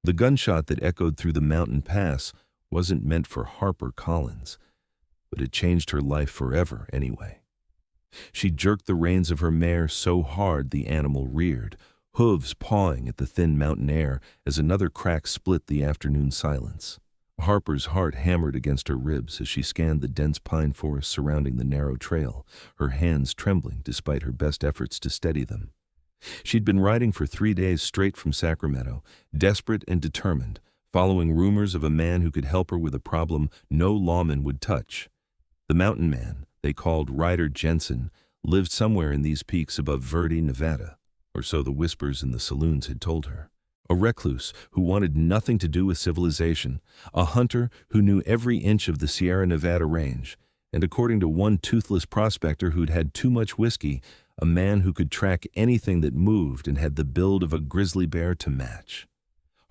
The gunshot that echoed through the mountain pass wasn't meant for Harper Collins, but it changed her life forever anyway. She jerked the reins of her mare so hard the animal reared, hooves pawing at the thin mountain air as another crack split the afternoon silence. Harper's heart hammered against her ribs as she scanned the dense pine forest surrounding the narrow trail, her hands trembling despite her best efforts to steady them. She'd been riding for 3 days straight from Sacramento, desperate and determined, following rumors of a man who could help her with a problem no lawman would touch. The mountain man, they called Ryder Jensen, lived somewhere in these peaks above Verde, Nevada, or so the whispers in the saloons had told her. A recluse who wanted nothing to do with civilization, a hunter who knew every inch of the Sierra Nevada range, and according to one toothless prospector who'd had too much whiskey, a man who could track anything that moved and had the build of a grizzly bear to match.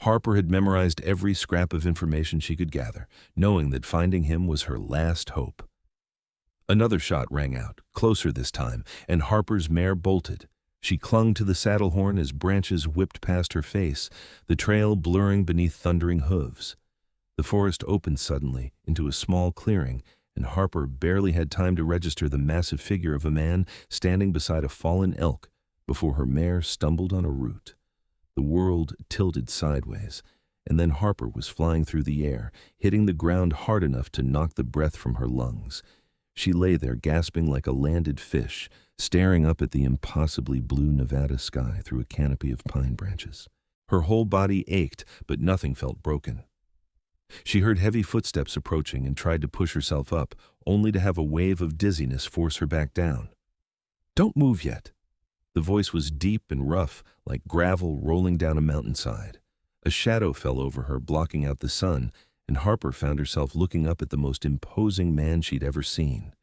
Harper had memorized every scrap of information she could gather, knowing that finding him was her last hope. Another shot rang out, closer this time, and Harper's mare bolted. She clung to the saddle horn as branches whipped past her face, the trail blurring beneath thundering hooves. The forest opened suddenly into a small clearing, and Harper barely had time to register the massive figure of a man standing beside a fallen elk before her mare stumbled on a root. The world tilted sideways, and then Harper was flying through the air, hitting the ground hard enough to knock the breath from her lungs. She lay there gasping like a landed fish, staring up at the impossibly blue Nevada sky through a canopy of pine branches. Her whole body ached, but nothing felt broken. She heard heavy footsteps approaching and tried to push herself up, only to have a wave of dizziness force her back down. "Don't move yet." The voice was deep and rough, like gravel rolling down a mountainside. A shadow fell over her, blocking out the sun, and Harper found herself looking up at the most imposing man she'd ever seen.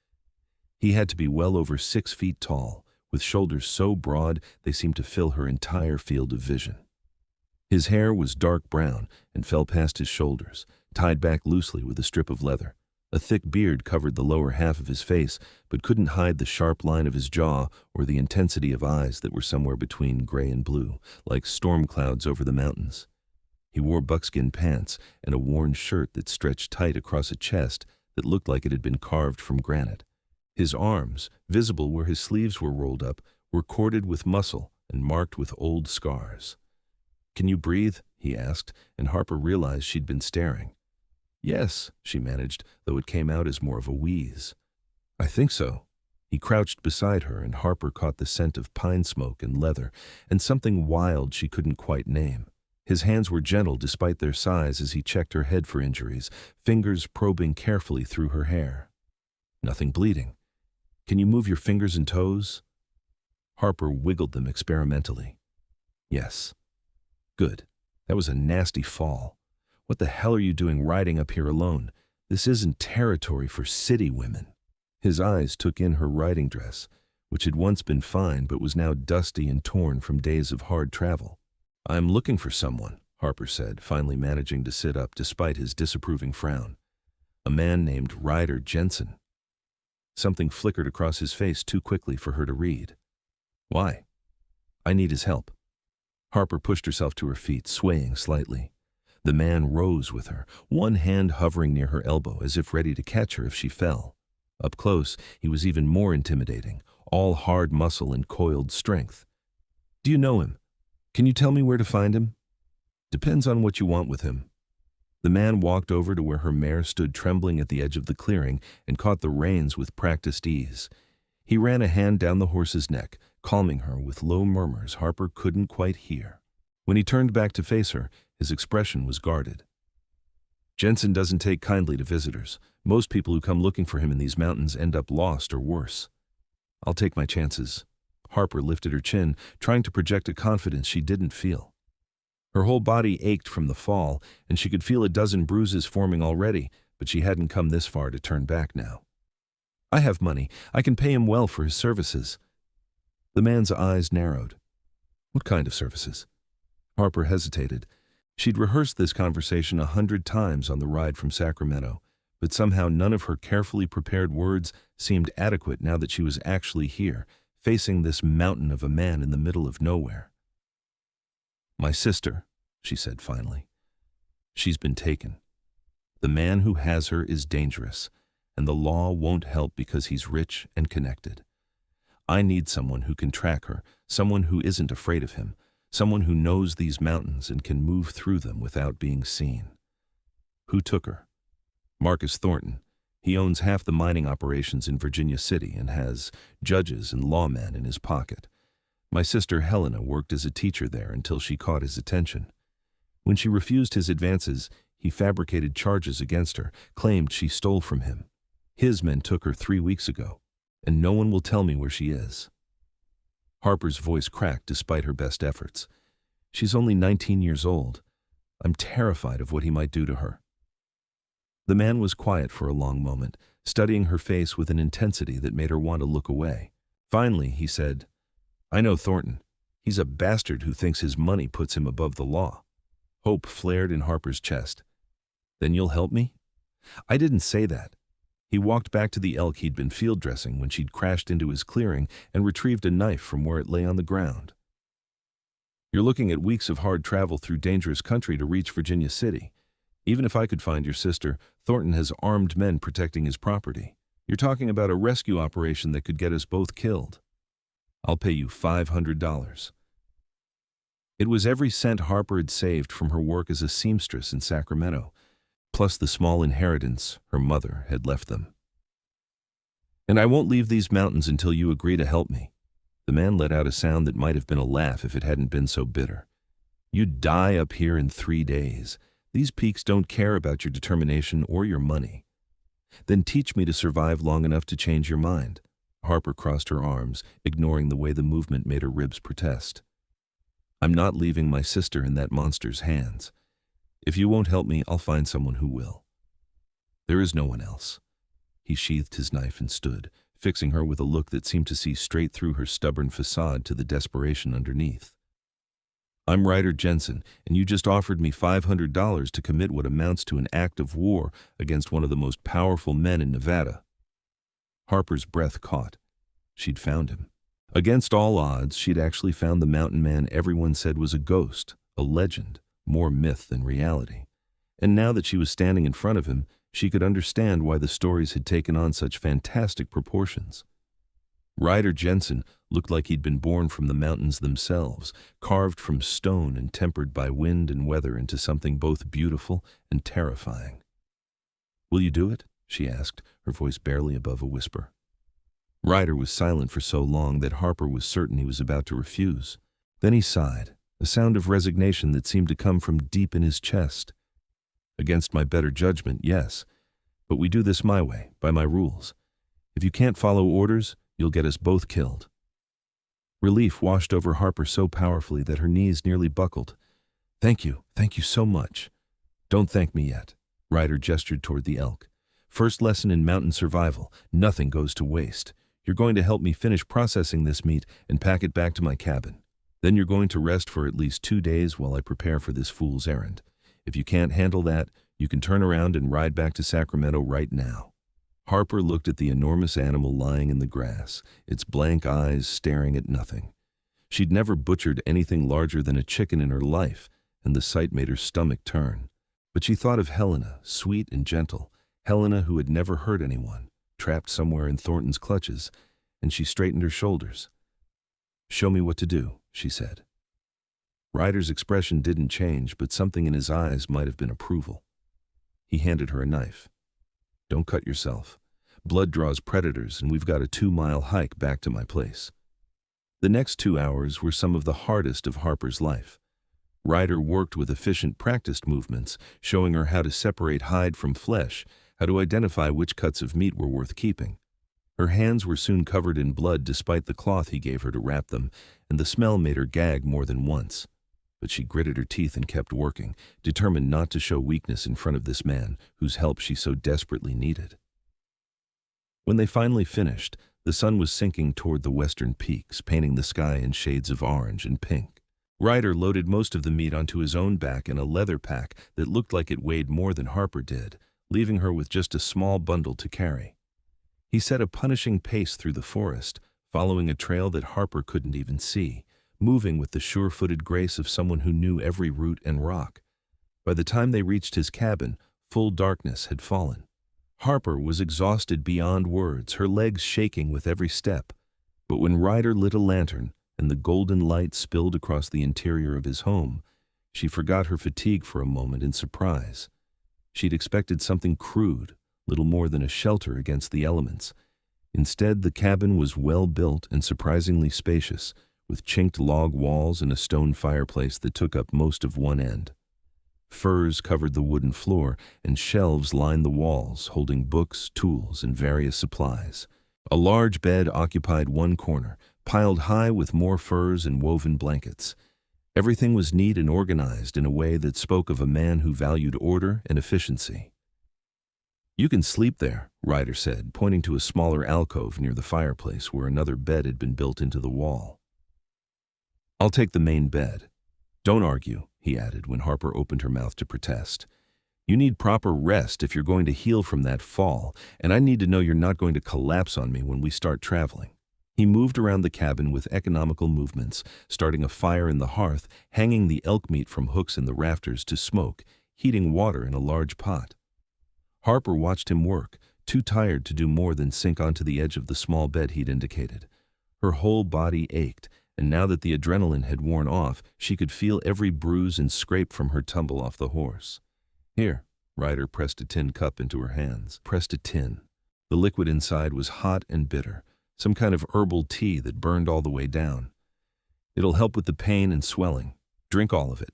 He had to be well over 6 feet tall, with shoulders so broad they seemed to fill her entire field of vision. His hair was dark brown and fell past his shoulders, tied back loosely with a strip of leather. A thick beard covered the lower half of his face, but couldn't hide the sharp line of his jaw or the intensity of eyes that were somewhere between gray and blue, like storm clouds over the mountains. He wore buckskin pants and a worn shirt that stretched tight across a chest that looked like it had been carved from granite. His arms, visible where his sleeves were rolled up, were corded with muscle and marked with old scars. "Can you breathe?" he asked, and Harper realized she'd been staring. "Yes," she managed, though it came out as more of a wheeze. "I think so." He crouched beside her, and Harper caught the scent of pine smoke and leather, and something wild she couldn't quite name. His hands were gentle despite their size as he checked her head for injuries, fingers probing carefully through her hair. "Nothing bleeding. Can you move your fingers and toes?" Harper wiggled them experimentally. "Yes." "Good. That was a nasty fall. What the hell are you doing riding up here alone? This isn't territory for city women." His eyes took in her riding dress, which had once been fine but was now dusty and torn from days of hard travel. "I'm looking for someone," Harper said, finally managing to sit up despite his disapproving frown. "A man named Ryder Jensen." Something flickered across his face too quickly for her to read. "Why?" "I need his help." Harper pushed herself to her feet, swaying slightly. The man rose with her, one hand hovering near her elbow as if ready to catch her if she fell. Up close, he was even more intimidating, all hard muscle and coiled strength. "Do you know him? Can you tell me where to find him?" "Depends on what you want with him." The man walked over to where her mare stood trembling at the edge of the clearing and caught the reins with practiced ease. He ran a hand down the horse's neck, calming her with low murmurs Harper couldn't quite hear. When he turned back to face her, his expression was guarded. "Jensen doesn't take kindly to visitors. Most people who come looking for him in these mountains end up lost or worse. I'll take my chances." Harper lifted her chin, trying to project a confidence she didn't feel. Her whole body ached from the fall, and she could feel a dozen bruises forming already, but she hadn't come this far to turn back now. "I have money. I can pay him well for his services." The man's eyes narrowed. "What kind of services?" Harper hesitated. She'd rehearsed this conversation 100 times on the ride from Sacramento, but somehow none of her carefully prepared words seemed adequate now that she was actually here, facing this mountain of a man in the middle of nowhere. "My sister," she said finally. She's been taken. The man who has her is dangerous, and the law won't help because he's rich and connected. I need someone who can track her, someone who isn't afraid of him, someone who knows these mountains and can move through them without being seen. Who took her? Marcus Thornton. He owns half the mining operations in Virginia City and has judges and lawmen in his pocket. My sister Helena worked as a teacher there until she caught his attention. When she refused his advances, he fabricated charges against her, claimed she stole from him. His men took her 3 weeks ago, and no one will tell me where she is. Harper's voice cracked despite her best efforts. She's only 19 years old. I'm terrified of what he might do to her. The man was quiet for a long moment, studying her face with an intensity that made her want to look away. Finally, he said, I know Thornton. He's a bastard who thinks his money puts him above the law. Hope flared in Harper's chest. Then you'll help me? I didn't say that. He walked back to the elk he'd been field dressing when she'd crashed into his clearing and retrieved a knife from where it lay on the ground. You're looking at weeks of hard travel through dangerous country to reach Virginia City. Even if I could find your sister, Thornton has armed men protecting his property. You're talking about a rescue operation that could get us both killed. I'll pay you $500. It was every cent Harper had saved from her work as a seamstress in Sacramento, plus the small inheritance her mother had left them. And I won't leave these mountains until you agree to help me. The man let out a sound that might have been a laugh if it hadn't been so bitter. You'd die up here in 3 days. These peaks don't care about your determination or your money. Then teach me to survive long enough to change your mind. Harper crossed her arms, ignoring the way the movement made her ribs protest. I'm not leaving my sister in that monster's hands. If you won't help me, I'll find someone who will. There is no one else. He sheathed his knife and stood, fixing her with a look that seemed to see straight through her stubborn facade to the desperation underneath. I'm Ryder Jensen, and you just offered me $500 to commit what amounts to an act of war against one of the most powerful men in Nevada. Harper's breath caught. She'd found him. Against all odds, she'd actually found the mountain man everyone said was a ghost, a legend, more myth than reality. And now that she was standing in front of him, she could understand why the stories had taken on such fantastic proportions. Ryder Jensen looked like he'd been born from the mountains themselves, carved from stone and tempered by wind and weather into something both beautiful and terrifying. Will you do it? She asked, her voice barely above a whisper. Ryder was silent for so long that Harper was certain he was about to refuse. Then he sighed, a sound of resignation that seemed to come from deep in his chest. Against my better judgment, yes, but we do this my way, by my rules. If you can't follow orders, you'll get us both killed. Relief washed over Harper so powerfully that her knees nearly buckled. Thank you so much. Don't thank me yet. Ryder gestured toward the elk. First lesson in mountain survival, nothing goes to waste. You're going to help me finish processing this meat and pack it back to my cabin. Then you're going to rest for at least 2 days while I prepare for this fool's errand. If you can't handle that, you can turn around and ride back to Sacramento right now. Harper looked at the enormous animal lying in the grass, its blank eyes staring at nothing. She'd never butchered anything larger than a chicken in her life, and the sight made her stomach turn. But she thought of Helena, sweet and gentle, Helena who had never hurt anyone, trapped somewhere in Thornton's clutches, and she straightened her shoulders. Show me what to do, she said. Ryder's expression didn't change, but something in his eyes might have been approval. He handed her a knife. Don't cut yourself. Blood draws predators, and we've got a 2-mile hike back to my place. The next 2 hours were some of the hardest of Harper's life. Ryder worked with efficient, practiced movements, showing her how to separate hide from flesh, how to identify which cuts of meat were worth keeping. Her hands were soon covered in blood despite the cloth he gave her to wrap them, and the smell made her gag more than once. But she gritted her teeth and kept working, determined not to show weakness in front of this man whose help she so desperately needed. When they finally finished, the sun was sinking toward the western peaks, painting the sky in shades of orange and pink. Ryder loaded most of the meat onto his own back in a leather pack that looked like it weighed more than Harper did, leaving her with just a small bundle to carry. He set a punishing pace through the forest, following a trail that Harper couldn't even see, moving with the sure-footed grace of someone who knew every root and rock. By the time they reached his cabin, full darkness had fallen. Harper was exhausted beyond words, her legs shaking with every step. But when Ryder lit a lantern and the golden light spilled across the interior of his home, she forgot her fatigue for a moment in surprise. She'd expected something crude, little more than a shelter against the elements. Instead, the cabin was well built and surprisingly spacious, with chinked log walls and a stone fireplace that took up most of one end. Furs covered the wooden floor, and shelves lined the walls, holding books, tools, and various supplies. A large bed occupied one corner, piled high with more furs and woven blankets. Everything was neat and organized in a way that spoke of a man who valued order and efficiency. "You can sleep there," Ryder said, pointing to a smaller alcove near the fireplace where another bed had been built into the wall. "I'll take the main bed." "Don't argue," he added when Harper opened her mouth to protest. "You need proper rest if you're going to heal from that fall, and I need to know you're not going to collapse on me when we start traveling." He moved around the cabin with economical movements, starting a fire in the hearth, hanging the elk meat from hooks in the rafters to smoke, heating water in a large pot. Harper watched him work, too tired to do more than sink onto the edge of the small bed he'd indicated. Her whole body ached, and now that the adrenaline had worn off, she could feel every bruise and scrape from her tumble off the horse. "Here," Ryder pressed a tin cup into her hands. Pressed a tin. The liquid inside was hot and bitter, some kind of herbal tea that burned all the way down. "It'll help with the pain and swelling. Drink all of it."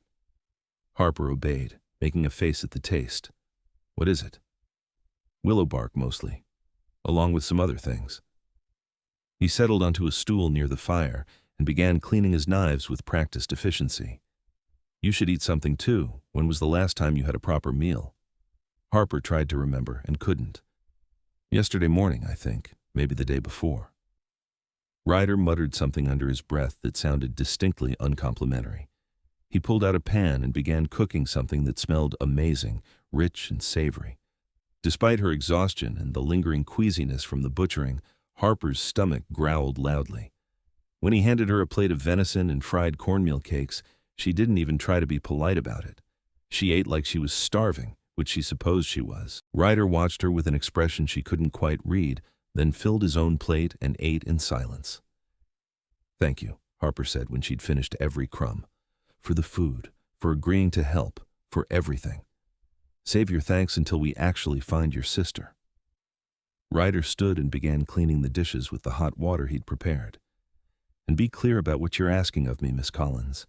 Harper obeyed, making a face at the taste. "What is it?" "Willow bark, mostly, along with some other things." He settled onto a stool near the fire and began cleaning his knives with practiced efficiency. "You should eat something too. When was the last time you had a proper meal?" Harper tried to remember and couldn't. "Yesterday morning, I think. Maybe the day before." Ryder muttered something under his breath that sounded distinctly uncomplimentary. He pulled out a pan and began cooking something that smelled amazing, rich and savory. Despite her exhaustion and the lingering queasiness from the butchering, Harper's stomach growled loudly. When he handed her a plate of venison and fried cornmeal cakes, she didn't even try to be polite about it. She ate like she was starving, which she supposed she was. Ryder watched her with an expression she couldn't quite read, then filled his own plate and ate in silence. "Thank you," Harper said when she'd finished every crumb. "For the food, for agreeing to help, for everything. Save your thanks until we actually find your sister." Ryder stood and began cleaning the dishes with the hot water he'd prepared. "And be clear about what you're asking of me, Miss Collins.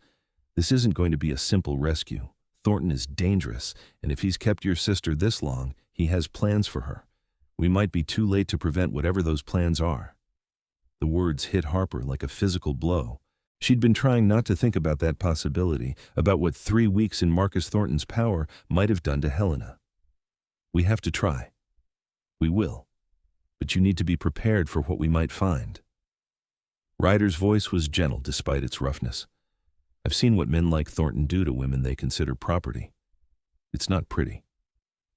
This isn't going to be a simple rescue. Thornton is dangerous, and if he's kept your sister this long, he has plans for her. We might be too late to prevent whatever those plans are." The words hit Harper like a physical blow. She'd been trying not to think about that possibility, about what 3 weeks in Marcus Thornton's power might have done to Helena. "We have to try. We will. But you need to be prepared for what we might find." Ryder's voice was gentle despite its roughness. "I've seen what men like Thornton do to women they consider property. It's not pretty."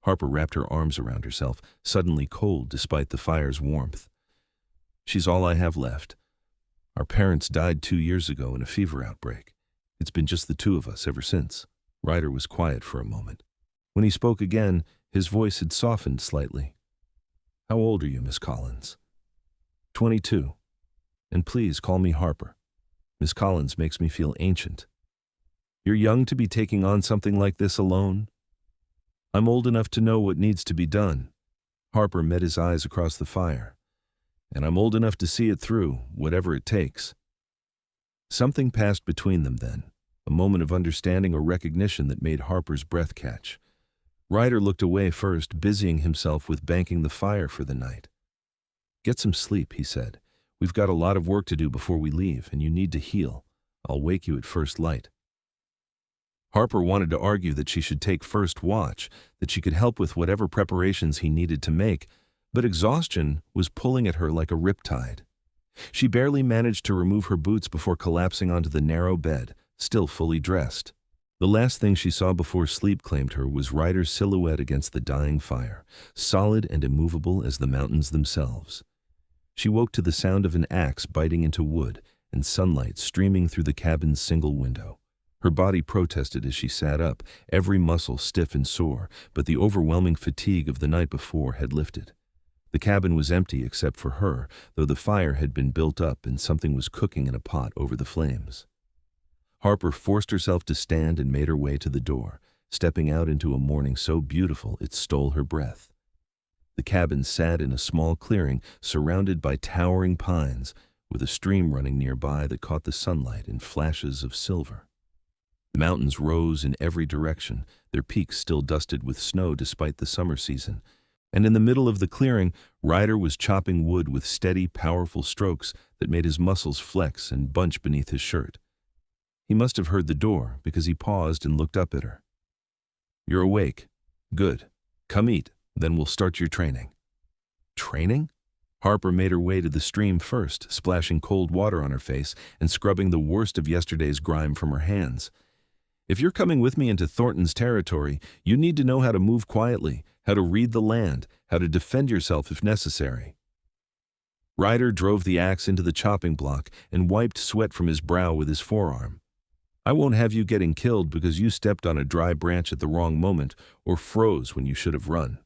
Harper wrapped her arms around herself, suddenly cold despite the fire's warmth. "She's all I have left. Our parents died 2 years ago in a fever outbreak. It's been just the two of us ever since." Ryder was quiet for a moment. When he spoke again, his voice had softened slightly. "How old are you, Miss Collins?" 22. And please call me Harper. Miss Collins makes me feel ancient." "You're young to be taking on something like this alone?" "I'm old enough to know what needs to be done." Harper met his eyes across the fire. "And I'm old enough to see it through, whatever it takes." Something passed between them then, a moment of understanding or recognition that made Harper's breath catch. Ryder looked away first, busying himself with banking the fire for the night. "Get some sleep," he said. "We've got a lot of work to do before we leave, and you need to heal. I'll wake you at first light." Harper wanted to argue that she should take first watch, that she could help with whatever preparations he needed to make, but exhaustion was pulling at her like a riptide. She barely managed to remove her boots before collapsing onto the narrow bed, still fully dressed. The last thing she saw before sleep claimed her was Ryder's silhouette against the dying fire, solid and immovable as the mountains themselves. She woke to the sound of an axe biting into wood and sunlight streaming through the cabin's single window. Her body protested as she sat up, every muscle stiff and sore, but the overwhelming fatigue of the night before had lifted. The cabin was empty except for her, though the fire had been built up and something was cooking in a pot over the flames. Harper forced herself to stand and made her way to the door, stepping out into a morning so beautiful it stole her breath. The cabin sat in a small clearing surrounded by towering pines, with a stream running nearby that caught the sunlight in flashes of silver. The mountains rose in every direction, their peaks still dusted with snow despite the summer season, and in the middle of the clearing, Ryder was chopping wood with steady, powerful strokes that made his muscles flex and bunch beneath his shirt. He must have heard the door because he paused and looked up at her. "You're awake. Good. Come eat, then we'll start your training." Training? Harper made her way to the stream first, splashing cold water on her face and scrubbing the worst of yesterday's grime from her hands. "If you're coming with me into Thornton's territory, you need to know how to move quietly, how to read the land, how to defend yourself if necessary." Ryder drove the axe into the chopping block and wiped sweat from his brow with his forearm. "I won't have you getting killed because you stepped on a dry branch at the wrong moment or froze when you should have run."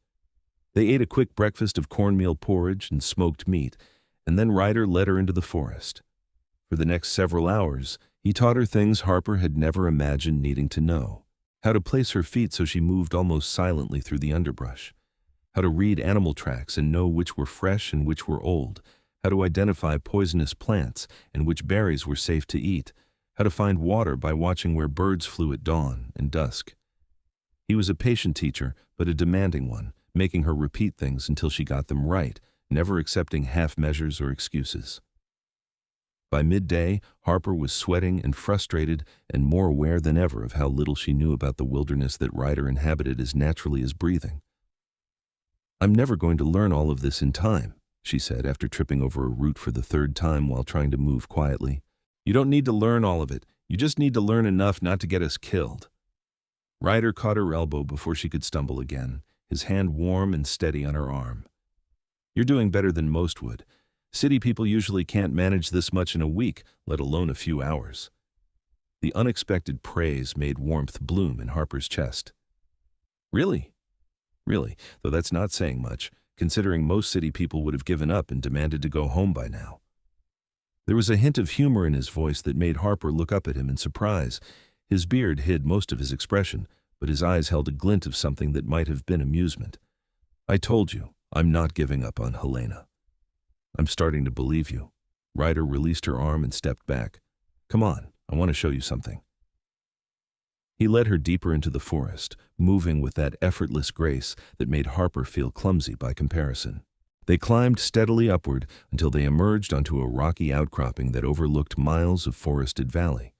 They ate a quick breakfast of cornmeal porridge and smoked meat, and then Ryder led her into the forest. For the next several hours, he taught her things Harper had never imagined needing to know. How to place her feet so she moved almost silently through the underbrush. How to read animal tracks and know which were fresh and which were old. How to identify poisonous plants and which berries were safe to eat. How to find water by watching where birds flew at dawn and dusk. He was a patient teacher, but a demanding one, making her repeat things until she got them right, never accepting half measures or excuses. By midday, Harper was sweating and frustrated and more aware than ever of how little she knew about the wilderness that Ryder inhabited as naturally as breathing. "I'm never going to learn all of this in time," she said after tripping over a root for the third time while trying to move quietly. "You don't need to learn all of it. You just need to learn enough not to get us killed." Ryder caught her elbow before she could stumble again, his hand warm and steady on her arm. "You're doing better than most would. City people usually can't manage this much in a week, let alone a few hours." The unexpected praise made warmth bloom in Harper's chest. "Really? Really, though that's not saying much, considering most city people would have given up and demanded to go home by now." There was a hint of humor in his voice that made Harper look up at him in surprise. His beard hid most of his expression, but his eyes held a glint of something that might have been amusement. "I told you, I'm not giving up on Helena." "I'm starting to believe you." Ryder released her arm and stepped back. "Come on, I want to show you something." He led her deeper into the forest, moving with that effortless grace that made Harper feel clumsy by comparison. They climbed steadily upward until they emerged onto a rocky outcropping that overlooked miles of forested valley.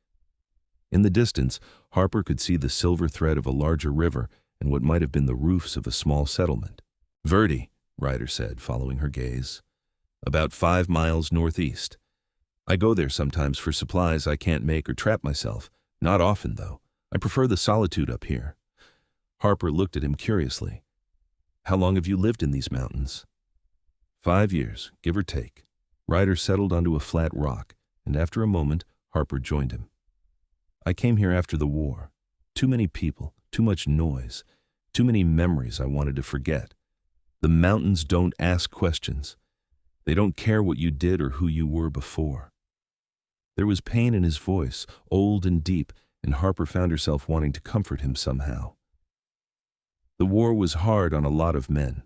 In the distance, Harper could see the silver thread of a larger river and what might have been the roofs of a small settlement. "Verde," Ryder said, following her gaze. "About 5 miles northeast. I go there sometimes for supplies I can't make or trap myself. Not often, though. I prefer the solitude up here." Harper looked at him curiously. "How long have you lived in these mountains?" 5 years, give or take." Ryder settled onto a flat rock, and after a moment, Harper joined him. "I came here after the war. Too many people, too much noise, too many memories I wanted to forget. The mountains don't ask questions. They don't care what you did or who you were before." There was pain in his voice, old and deep, and Harper found herself wanting to comfort him somehow. "The war was hard on a lot of men.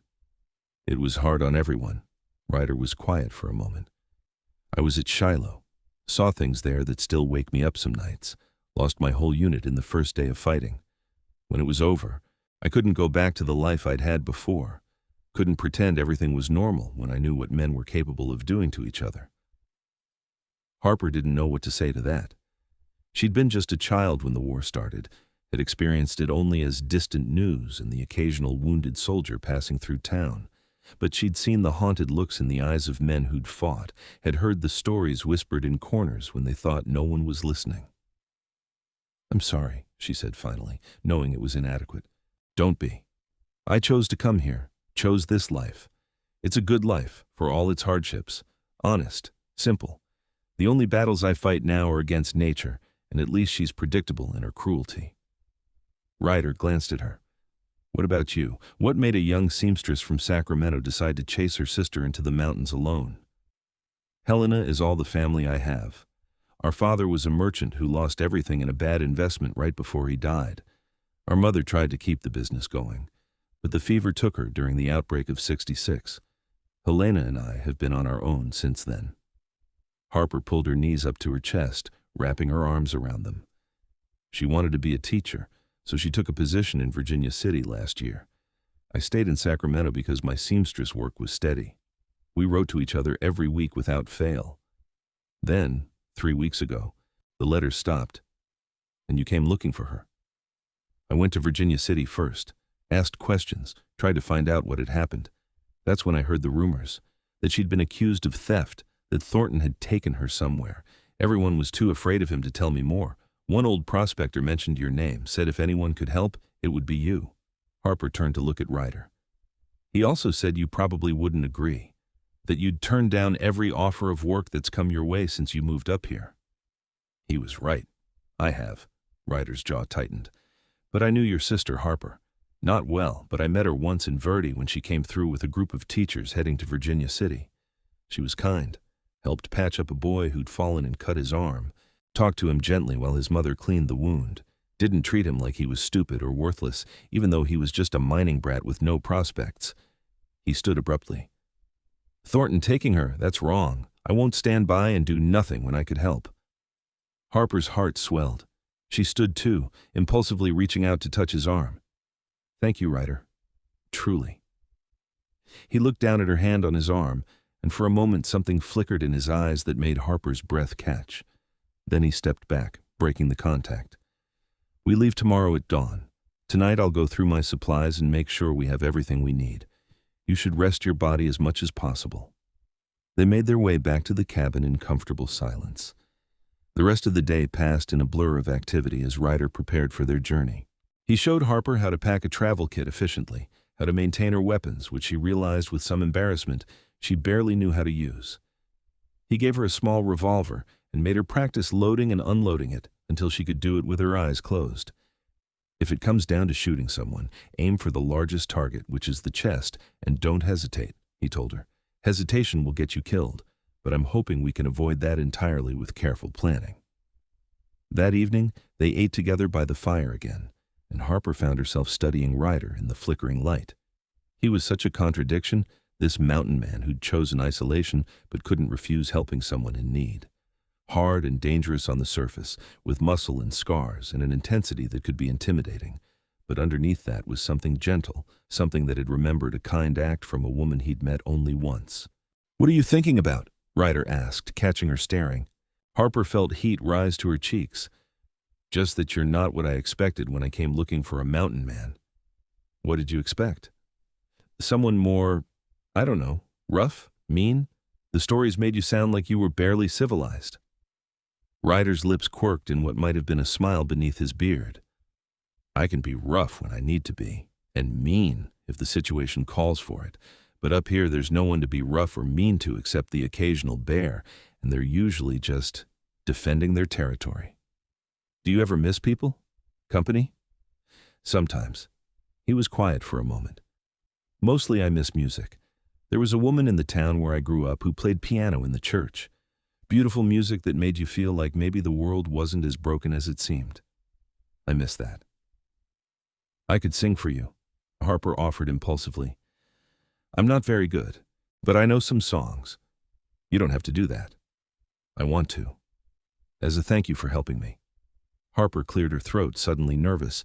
It was hard on everyone." Ryder was quiet for a moment. "I was at Shiloh. Saw things there that still wake me up some nights. Lost my whole unit in the first day of fighting. When it was over, I couldn't go back to the life I'd had before. Couldn't pretend everything was normal when I knew what men were capable of doing to each other." Harper didn't know what to say to that. She'd been just a child when the war started, had experienced it only as distant news and the occasional wounded soldier passing through town. But she'd seen the haunted looks in the eyes of men who'd fought, had heard the stories whispered in corners when they thought no one was listening. "I'm sorry," she said finally, knowing it was inadequate. "Don't be. I chose to come here, chose this life. It's a good life, for all its hardships. Honest, simple. The only battles I fight now are against nature, and at least she's predictable in her cruelty. Ryder glanced at her. What about you? What made a young seamstress from Sacramento decide to chase her sister into the mountains alone? Helena is all the family I have. Our father was a merchant who lost everything in a bad investment right before he died. Our mother tried to keep the business going, but the fever took her during the outbreak of '66. Helena and I have been on our own since then. Harper pulled her knees up to her chest, wrapping her arms around them. She wanted to be a teacher, so she took a position in Virginia City last year. I stayed in Sacramento because my seamstress work was steady. We wrote to each other every week without fail. Then, 3 weeks ago, the letters stopped, and you came looking for her. I went to Virginia City first, asked questions, tried to find out what had happened. That's when I heard the rumors, that she'd been accused of theft, that Thornton had taken her somewhere. Everyone was too afraid of him to tell me more. One old prospector mentioned your name, said if anyone could help, it would be you. Harper turned to look at Ryder. He also said you probably wouldn't agree, that you'd turned down every offer of work that's come your way since you moved up here. He was right. I have. Ryder's jaw tightened. But I knew your sister, Harper. Not well, but I met her once in Verde when she came through with a group of teachers heading to Virginia City. She was kind, helped patch up a boy who'd fallen and cut his arm, talked to him gently while his mother cleaned the wound, didn't treat him like he was stupid or worthless, even though he was just a mining brat with no prospects. He stood abruptly. Thornton taking her, that's wrong. I won't stand by and do nothing when I could help. Harper's heart swelled. She stood too, impulsively reaching out to touch his arm. Thank you, Ryder. Truly. He looked down at her hand on his arm, and for a moment something flickered in his eyes that made Harper's breath catch. Then he stepped back, breaking the contact. We leave tomorrow at dawn. Tonight I'll go through my supplies and make sure we have everything we need. You should rest your body as much as possible. They made their way back to the cabin in comfortable silence. The rest of the day passed in a blur of activity as Ryder prepared for their journey. He showed Harper how to pack a travel kit efficiently, how to maintain her weapons, which she realized with some embarrassment she barely knew how to use. He gave her a small revolver and made her practice loading and unloading it until she could do it with her eyes closed. If it comes down to shooting someone, aim for the largest target, which is the chest, and don't hesitate, he told her. Hesitation will get you killed, but I'm hoping we can avoid that entirely with careful planning. That evening, they ate together by the fire again, and Harper found herself studying Ryder in the flickering light. He was such a contradiction, this mountain man who'd chosen isolation but couldn't refuse helping someone in need. Hard and dangerous on the surface, with muscle and scars and an intensity that could be intimidating. But underneath that was something gentle, something that had remembered a kind act from a woman he'd met only once. What are you thinking about? Ryder asked, catching her staring. Harper felt heat rise to her cheeks. Just that you're not what I expected when I came looking for a mountain man. What did you expect? Someone more, I don't know, rough, mean? The stories made you sound like you were barely civilized. Ryder's lips quirked in what might have been a smile beneath his beard. I can be rough when I need to be, and mean if the situation calls for it. But up here there's no one to be rough or mean to except the occasional bear, and they're usually just defending their territory. Do you ever miss people? Company? Sometimes. He was quiet for a moment. Mostly I miss music. There was a woman in the town where I grew up who played piano in the church. Beautiful music that made you feel like maybe the world wasn't as broken as it seemed. I miss that. I could sing for you, Harper offered impulsively. I'm not very good, but I know some songs. You don't have to do that. I want to. As a thank you for helping me. Harper cleared her throat, suddenly nervous.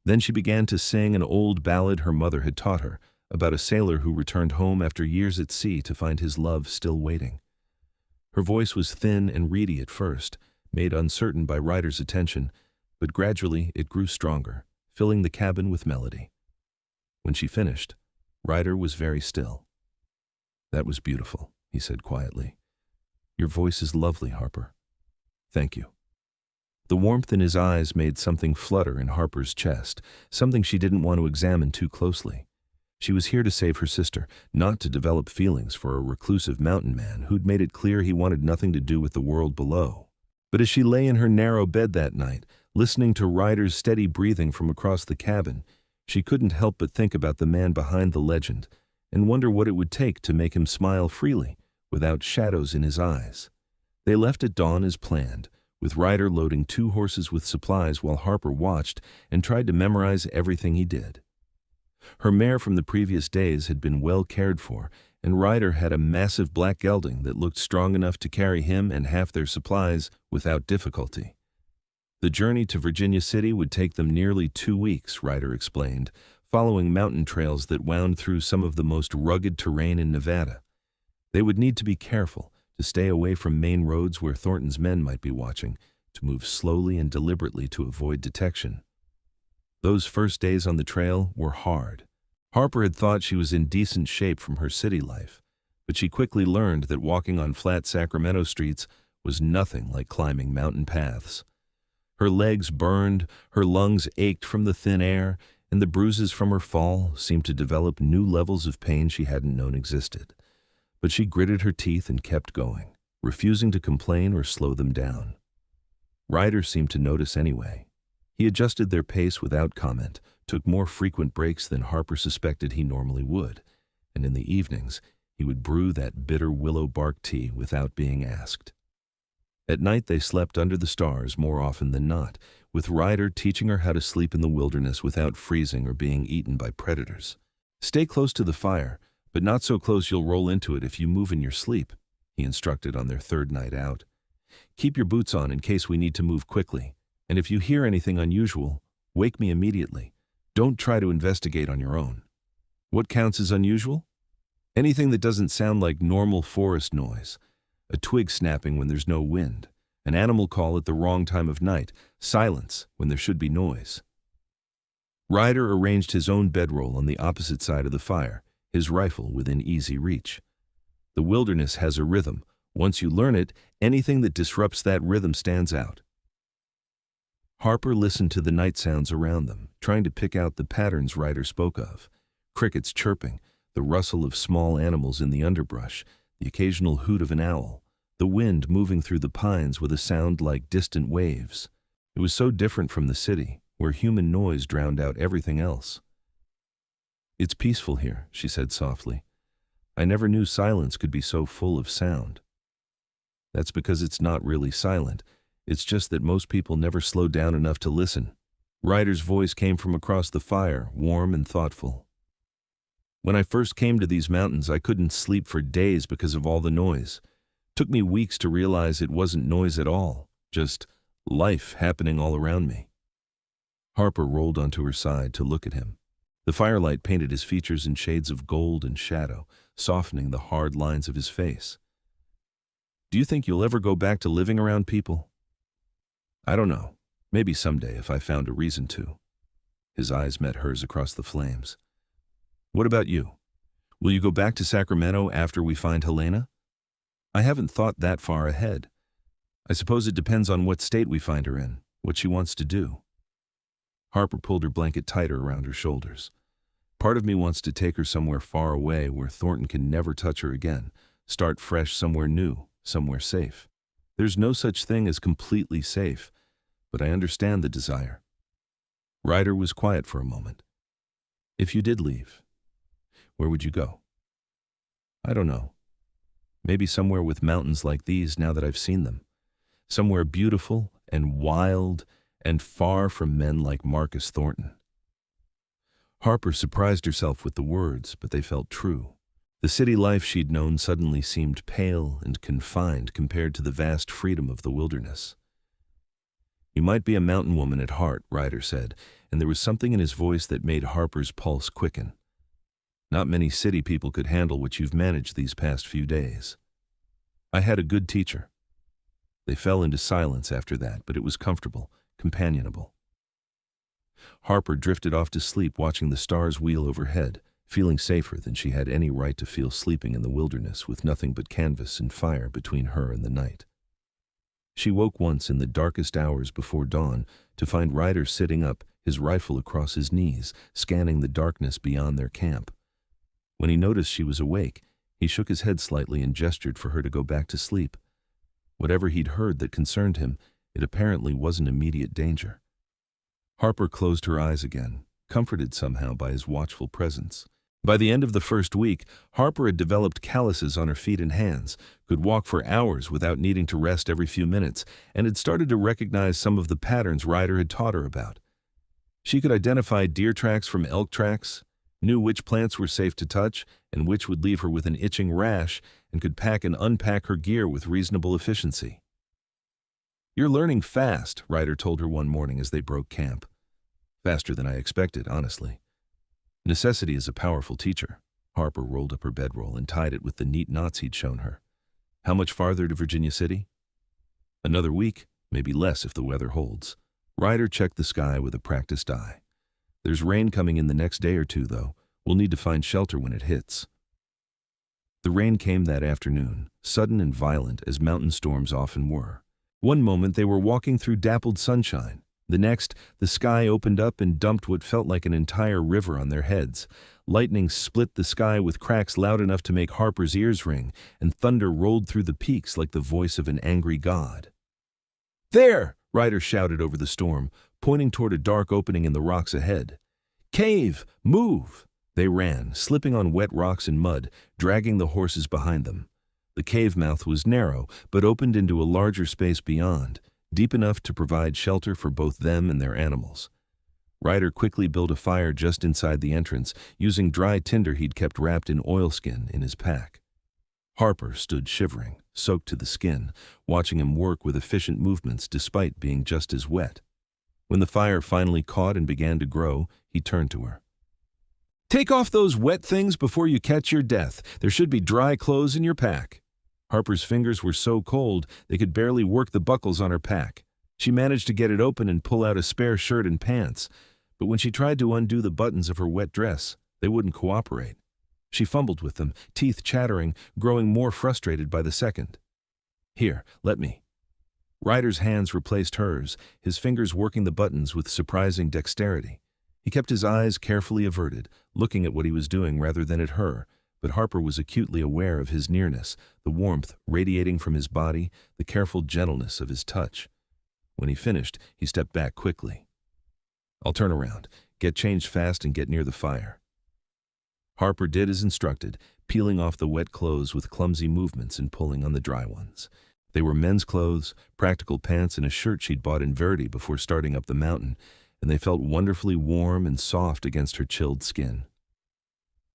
Then she began to sing an old ballad her mother had taught her, about a sailor who returned home after years at sea to find his love still waiting. Her voice was thin and reedy at first, made uncertain by Ryder's attention, but gradually it grew stronger, filling the cabin with melody. When she finished, Ryder was very still. That was beautiful, he said quietly. Your voice is lovely, Harper. Thank you. The warmth in his eyes made something flutter in Harper's chest, something she didn't want to examine too closely. She was here to save her sister, not to develop feelings for a reclusive mountain man who'd made it clear he wanted nothing to do with the world below. But as she lay in her narrow bed that night, listening to Ryder's steady breathing from across the cabin, she couldn't help but think about the man behind the legend and wonder what it would take to make him smile freely, without shadows in his eyes. They left at dawn as planned, with Ryder loading 2 horses with supplies while Harper watched and tried to memorize everything he did. Her mare from the previous days had been well cared for, and Ryder had a massive black gelding that looked strong enough to carry him and half their supplies without difficulty. The journey to Virginia City would take them nearly 2 weeks, Ryder explained, following mountain trails that wound through some of the most rugged terrain in Nevada. They would need to be careful, to stay away from main roads where Thornton's men might be watching, to move slowly and deliberately to avoid detection. Those first days on the trail were hard. Harper had thought she was in decent shape from her city life, but she quickly learned that walking on flat Sacramento streets was nothing like climbing mountain paths. Her legs burned, her lungs ached from the thin air, and the bruises from her fall seemed to develop new levels of pain she hadn't known existed. But she gritted her teeth and kept going, refusing to complain or slow them down. Ryder seemed to notice anyway. He adjusted their pace without comment, took more frequent breaks than Harper suspected he normally would, and in the evenings he would brew that bitter willow bark tea without being asked. At night they slept under the stars more often than not, with Ryder teaching her how to sleep in the wilderness without freezing or being eaten by predators. "Stay close to the fire, but not so close you'll roll into it if you move in your sleep," he instructed on their 3rd night out. "Keep your boots on in case we need to move quickly, and if you hear anything unusual, wake me immediately. Don't try to investigate on your own." What counts as unusual? Anything that doesn't sound like normal forest noise. A twig snapping when there's no wind, an animal call at the wrong time of night, silence when there should be noise. Ryder arranged his own bedroll on the opposite side of the fire, his rifle within easy reach. The wilderness has a rhythm. Once you learn it, anything that disrupts that rhythm stands out. Harper listened to the night sounds around them, trying to pick out the patterns Ryder spoke of. Crickets chirping, the rustle of small animals in the underbrush, the occasional hoot of an owl, the wind moving through the pines with a sound like distant waves. It was so different from the city, where human noise drowned out everything else. "It's peaceful here," she said softly. "I never knew silence could be so full of sound." "That's because it's not really silent. It's just that most people never slow down enough to listen." Ryder's voice came from across the fire, warm and thoughtful. "When I first came to these mountains, I couldn't sleep for days because of all the noise. Took me weeks to realize it wasn't noise at all, just life happening all around me." Harper rolled onto her side to look at him. The firelight painted his features in shades of gold and shadow, softening the hard lines of his face. "Do you think you'll ever go back to living around people?" "I don't know. Maybe someday if I found a reason to." His eyes met hers across the flames. "What about you? Will you go back to Sacramento after we find Helena?" "I haven't thought that far ahead. I suppose it depends on what state we find her in, what she wants to do." Harper pulled her blanket tighter around her shoulders. "Part of me wants to take her somewhere far away where Thornton can never touch her again, start fresh somewhere new, somewhere safe. There's no such thing as completely safe, but I understand the desire." Ryder was quiet for a moment. "If you did leave, where would you go?" "I don't know. Maybe somewhere with mountains like these now that I've seen them. Somewhere beautiful and wild and far from men like Marcus Thornton." Harper surprised herself with the words, but they felt true. The city life she'd known suddenly seemed pale and confined compared to the vast freedom of the wilderness. "You might be a mountain woman at heart," Ryder said, and there was something in his voice that made Harper's pulse quicken. "Not many city people could handle what you've managed these past few days." "I had a good teacher." They fell into silence after that, but it was comfortable, companionable. Harper drifted off to sleep watching the stars wheel overhead, feeling safer than she had any right to feel sleeping in the wilderness with nothing but canvas and fire between her and the night. She woke once in the darkest hours before dawn to find Ryder sitting up, his rifle across his knees, scanning the darkness beyond their camp. When he noticed she was awake, he shook his head slightly and gestured for her to go back to sleep. Whatever he'd heard that concerned him, it apparently wasn't immediate danger. Harper closed her eyes again, comforted somehow by his watchful presence. By the end of the first week, Harper had developed calluses on her feet and hands, could walk for hours without needing to rest every few minutes, and had started to recognize some of the patterns Ryder had taught her about. She could identify deer tracks from elk tracks, knew which plants were safe to touch and which would leave her with an itching rash, and could pack and unpack her gear with reasonable efficiency. "You're learning fast," Ryder told her one morning as they broke camp. "Faster than I expected, honestly." Necessity is a powerful teacher. Harper rolled up her bedroll and tied it with the neat knots he'd shown her. "How much farther to Virginia City?" "Another week, maybe less if the weather holds." Ryder checked the sky with a practiced eye. "There's rain coming in the next day or two, though. We'll need to find shelter when it hits." The rain came that afternoon, sudden and violent as mountain storms often were. One moment they were walking through dappled sunshine. The next, the sky opened up and dumped what felt like an entire river on their heads. Lightning split the sky with cracks loud enough to make Harper's ears ring, and thunder rolled through the peaks like the voice of an angry god. "There!" Ryder shouted over the storm, pointing toward a dark opening in the rocks ahead. "Cave! Move!" They ran, slipping on wet rocks and mud, dragging the horses behind them. The cave mouth was narrow, but opened into a larger space beyond, deep enough to provide shelter for both them and their animals. Ryder quickly built a fire just inside the entrance, using dry tinder he'd kept wrapped in oilskin in his pack. Harper stood shivering, soaked to the skin, watching him work with efficient movements despite being just as wet. When the fire finally caught and began to grow, he turned to her. "Take off those wet things before you catch your death. There should be dry clothes in your pack." Harper's fingers were so cold they could barely work the buckles on her pack. She managed to get it open and pull out a spare shirt and pants, but when she tried to undo the buttons of her wet dress, they wouldn't cooperate. She fumbled with them, teeth chattering, growing more frustrated by the second. "Here, let me." Ryder's hands replaced hers, his fingers working the buttons with surprising dexterity. He kept his eyes carefully averted, looking at what he was doing rather than at her, but Harper was acutely aware of his nearness, the warmth radiating from his body, the careful gentleness of his touch. When he finished, he stepped back quickly. "I'll turn around, get changed fast and get near the fire." Harper did as instructed, peeling off the wet clothes with clumsy movements and pulling on the dry ones. They were men's clothes, practical pants, and a shirt she'd bought in Verdi before starting up the mountain, and they felt wonderfully warm and soft against her chilled skin.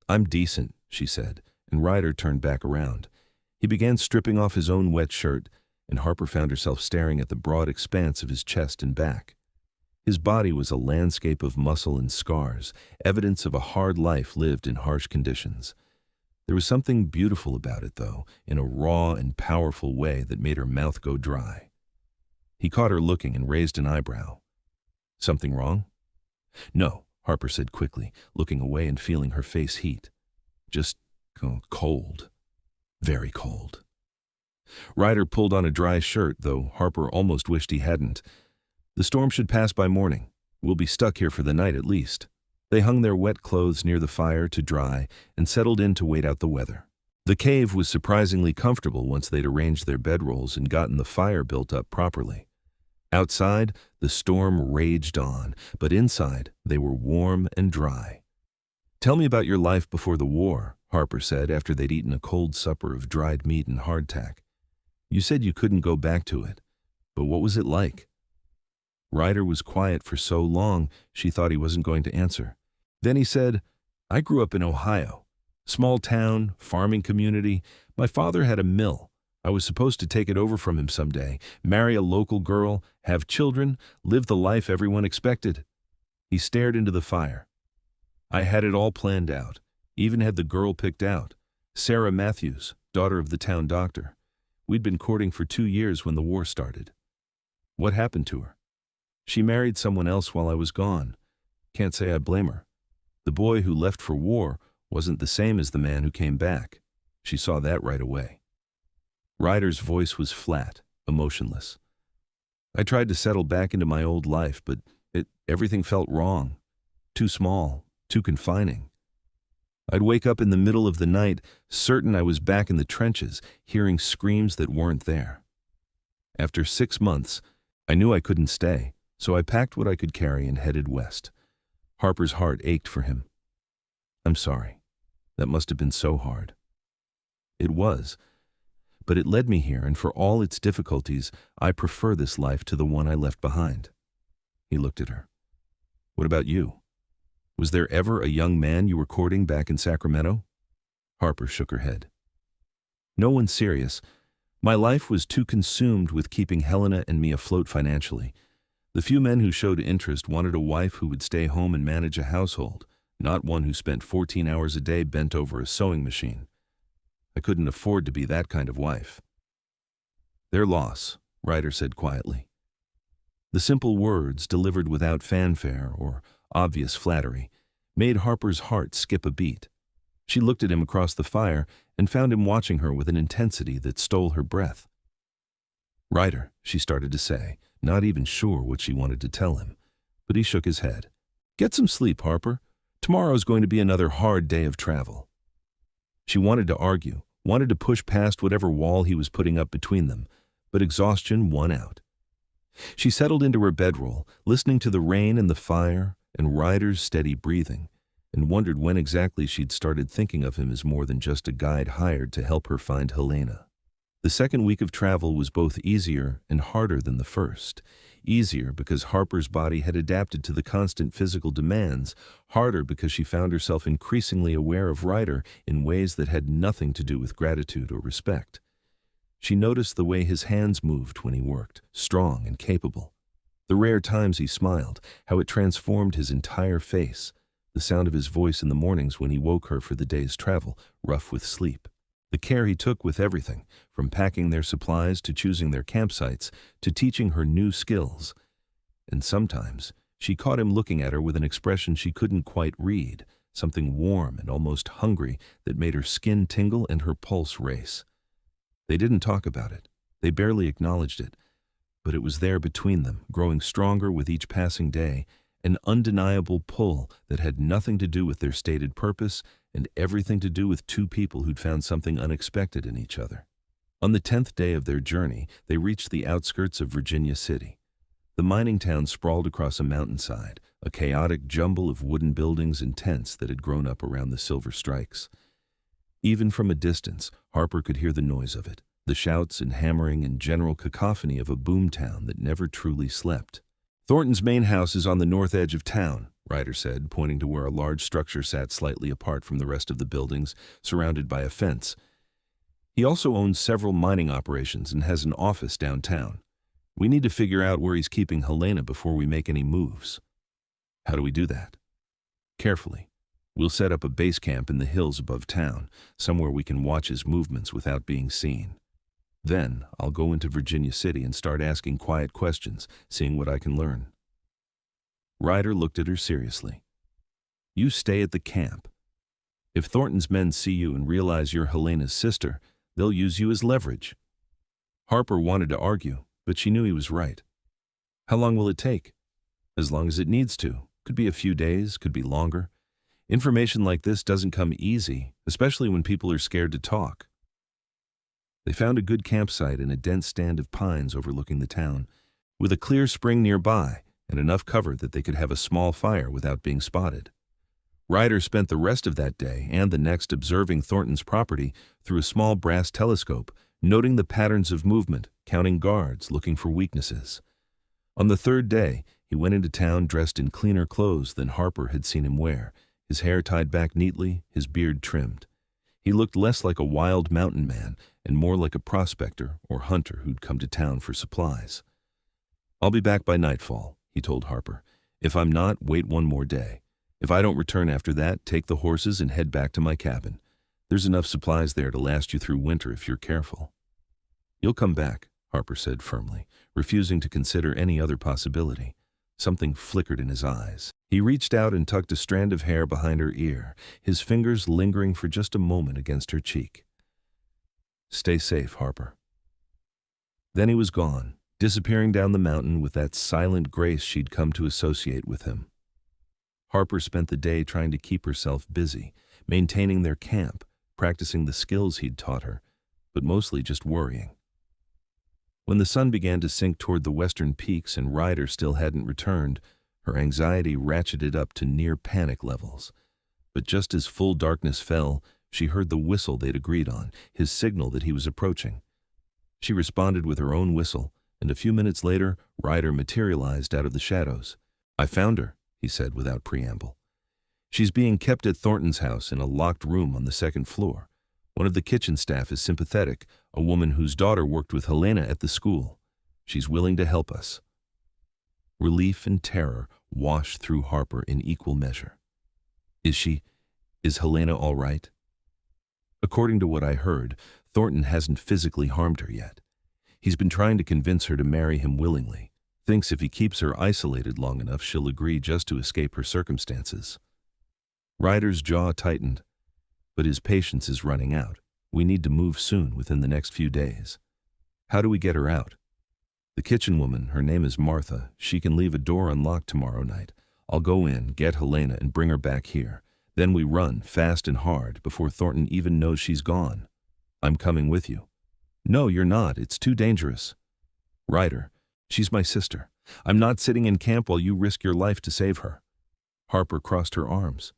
"I'm decent," she said, and Ryder turned back around. He began stripping off his own wet shirt, and Harper found herself staring at the broad expanse of his chest and back. His body was a landscape of muscle and scars, evidence of a hard life lived in harsh conditions. There was something beautiful about it, though, in a raw and powerful way that made her mouth go dry. He caught her looking and raised an eyebrow. "Something wrong?" "No," Harper said quickly, looking away and feeling her face heat. "Just cold. Very cold." Ryder pulled on a dry shirt, though Harper almost wished he hadn't. "The storm should pass by morning. We'll be stuck here for the night at least." They hung their wet clothes near the fire to dry and settled in to wait out the weather. The cave was surprisingly comfortable once they'd arranged their bedrolls and gotten the fire built up properly. Outside, the storm raged on, but inside, they were warm and dry. "Tell me about your life before the war," Harper said after they'd eaten a cold supper of dried meat and hardtack. "You said you couldn't go back to it, but what was it like?" Ryder was quiet for so long she thought he wasn't going to answer. Then he said, "I grew up in Ohio. Small town, farming community. My father had a mill. I was supposed to take it over from him someday, marry a local girl, have children, live the life everyone expected." He stared into the fire. "I had it all planned out, even had the girl picked out, Sarah Matthews, daughter of the town doctor. We'd been courting for 2 years when the war started." "What happened to her?" "She married someone else while I was gone. Can't say I blame her. The boy who left for war wasn't the same as the man who came back. She saw that right away." Ryder's voice was flat, emotionless. "I tried to settle back into my old life, but everything felt wrong. Too small, too confining. I'd wake up in the middle of the night, certain I was back in the trenches, hearing screams that weren't there. After 6 months, I knew I couldn't stay, so I packed what I could carry and headed west. Harper's heart ached for him. I'm sorry. That must have been so hard. It was, but it led me here, and for all its difficulties, I prefer this life to the one I left behind. He looked at her. What about you? Was there ever a young man you were courting back in Sacramento? Harper shook her head. No one serious. My life was too consumed with keeping Helena and me afloat financially. The few men who showed interest wanted a wife who would stay home and manage a household, not one who spent 14 hours a day bent over a sewing machine. I couldn't afford to be that kind of wife. Their loss, Ryder said quietly. The simple words, delivered without fanfare or obvious flattery, made Harper's heart skip a beat. She looked at him across the fire and found him watching her with an intensity that stole her breath. Ryder, she started to say, not even sure what she wanted to tell him, but he shook his head. Get some sleep, Harper. Tomorrow's going to be another hard day of travel. She wanted to argue, wanted to push past whatever wall he was putting up between them, but exhaustion won out. She settled into her bedroll, listening to the rain and the fire and Ryder's steady breathing, and wondered when exactly she'd started thinking of him as more than just a guide hired to help her find Helena. The second week of travel was both easier and harder than the first. Easier because Harper's body had adapted to the constant physical demands, harder because she found herself increasingly aware of Ryder in ways that had nothing to do with gratitude or respect. She noticed the way his hands moved when he worked, strong and capable. The rare times he smiled, how it transformed his entire face. The sound of his voice in the mornings when he woke her for the day's travel, rough with sleep. The care he took with everything, from packing their supplies to choosing their campsites to teaching her new skills. And sometimes she caught him looking at her with an expression she couldn't quite read, something warm and almost hungry that made her skin tingle and her pulse race. They didn't talk about it. They barely acknowledged it. But it was there between them, growing stronger with each passing day, an undeniable pull that had nothing to do with their stated purpose and everything to do with two people who'd found something unexpected in each other. On the 10th day of their journey, they reached the outskirts of Virginia City. The mining town sprawled across a mountainside, a chaotic jumble of wooden buildings and tents that had grown up around the silver strikes. Even from a distance, Harper could hear the noise of it, the shouts and hammering and general cacophony of a boomtown that never truly slept. Thornton's main house is on the north edge of town, Ryder said, pointing to where a large structure sat slightly apart from the rest of the buildings, surrounded by a fence. He also owns several mining operations and has an office downtown. We need to figure out where he's keeping Helena before we make any moves. How do we do that? Carefully. We'll set up a base camp in the hills above town, somewhere we can watch his movements without being seen. Then I'll go into Virginia City and start asking quiet questions, seeing what I can learn. Ryder looked at her seriously. You stay at the camp. If Thornton's men see you and realize you're Helena's sister, they'll use you as leverage. Harper wanted to argue, but she knew he was right. How long will it take? As long as it needs to. Could be a few days, could be longer. Information like this doesn't come easy, especially when people are scared to talk. They found a good campsite in a dense stand of pines overlooking the town, with a clear spring nearby and enough cover that they could have a small fire without being spotted. Ryder spent the rest of that day and the next observing Thornton's property through a small brass telescope, noting the patterns of movement, counting guards, looking for weaknesses. On the third day, he went into town dressed in cleaner clothes than Harper had seen him wear, his hair tied back neatly, his beard trimmed. He looked less like a wild mountain man and more like a prospector or hunter who'd come to town for supplies. I'll be back by nightfall, he told Harper. If I'm not, wait one more day. If I don't return after that, take the horses and head back to my cabin. There's enough supplies there to last you through winter if you're careful. You'll come back, Harper said firmly, refusing to consider any other possibility. Something flickered in his eyes. He reached out and tucked a strand of hair behind her ear, his fingers lingering for just a moment against her cheek. Stay safe, Harper. Then he was gone, disappearing down the mountain with that silent grace she'd come to associate with him. Harper spent the day trying to keep herself busy, maintaining their camp, practicing the skills he'd taught her, but mostly just worrying. When the sun began to sink toward the western peaks and Ryder still hadn't returned, her anxiety ratcheted up to near panic levels. But just as full darkness fell, she heard the whistle they'd agreed on, his signal that he was approaching. She responded with her own whistle, and a few minutes later, Ryder materialized out of the shadows. "I found her," he said without preamble. "She's being kept at Thornton's house in a locked room on the second floor. One of the kitchen staff is sympathetic, a woman whose daughter worked with Helena at the school. She's willing to help us." Relief and terror washed through Harper in equal measure. Is Helena all right?" "According to what I heard, Thornton hasn't physically harmed her yet. He's been trying to convince her to marry him willingly. Thinks if he keeps her isolated long enough, she'll agree just to escape her circumstances." Ryder's jaw tightened. "But his patience is running out. We need to move soon, within the next few days. How do we get her out?" "The kitchen woman, her name is Martha. She can leave a door unlocked tomorrow night. I'll go in, get Helena, and bring her back here. Then we run, fast and hard, before Thornton even knows she's gone." "I'm coming with you." "No, you're not. It's too dangerous." "Ryder, she's my sister. I'm not sitting in camp while you risk your life to save her." Harper crossed her arms.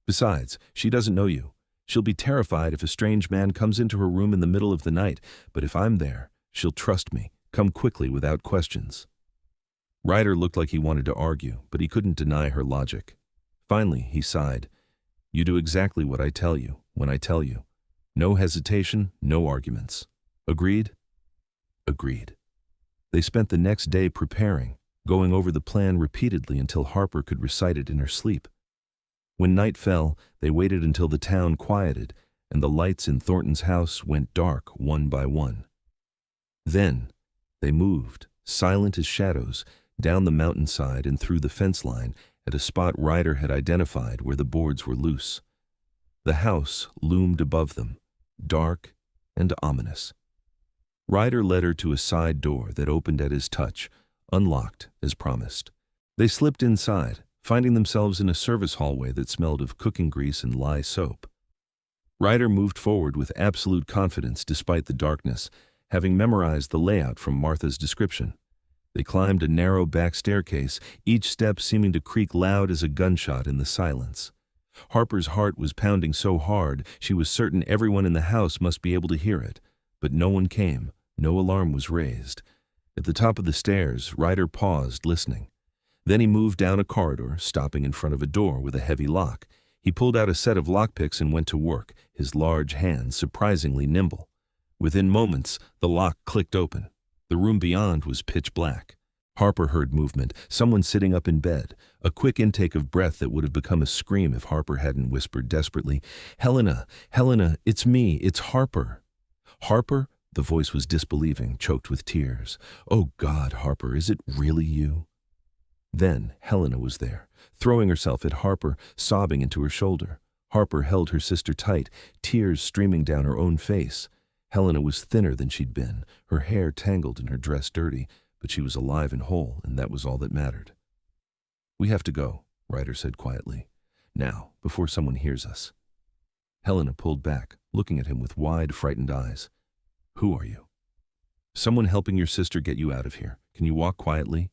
"Besides, she doesn't know you. She'll be terrified if a strange man comes into her room in the middle of the night, but if I'm there, she'll trust me, come quickly without questions." Ryder looked like he wanted to argue, but he couldn't deny her logic. Finally, he sighed. "You do exactly what I tell you, when I tell you. No hesitation, no arguments. Agreed?" "Agreed." They spent the next day preparing, going over the plan repeatedly until Harper could recite it in her sleep. When night fell, they waited until the town quieted and the lights in Thornton's house went dark one by one. Then they moved, silent as shadows, down the mountainside and through the fence line at a spot Ryder had identified where the boards were loose. The house loomed above them, dark and ominous. Ryder led her to a side door that opened at his touch, unlocked as promised. They slipped inside, finding themselves in a service hallway that smelled of cooking grease and lye soap. Ryder moved forward with absolute confidence despite the darkness, having memorized the layout from Martha's description. They climbed a narrow back staircase, each step seeming to creak loud as a gunshot in the silence. Harper's heart was pounding so hard she was certain everyone in the house must be able to hear it, but no one came, no alarm was raised. At the top of the stairs, Ryder paused, listening. Then he moved down a corridor, stopping in front of a door with a heavy lock. He pulled out a set of lockpicks and went to work, his large hands surprisingly nimble. Within moments, the lock clicked open. The room beyond was pitch black. Harper heard movement, someone sitting up in bed, a quick intake of breath that would have become a scream if Harper hadn't whispered desperately, "Helena, Helena, it's me, it's Harper." "Harper?" The voice was disbelieving, choked with tears. "Oh God, Harper, is it really you?" Then Helena was there, throwing herself at Harper, sobbing into her shoulder. Harper held her sister tight, tears streaming down her own face. Helena was thinner than she'd been, her hair tangled and her dress dirty, but she was alive and whole, and that was all that mattered. "We have to go," Ryder said quietly. "Now, before someone hears us." Helena pulled back, looking at him with wide, frightened eyes. "Who are you?" "Someone helping your sister get you out of here. Can you walk quietly?"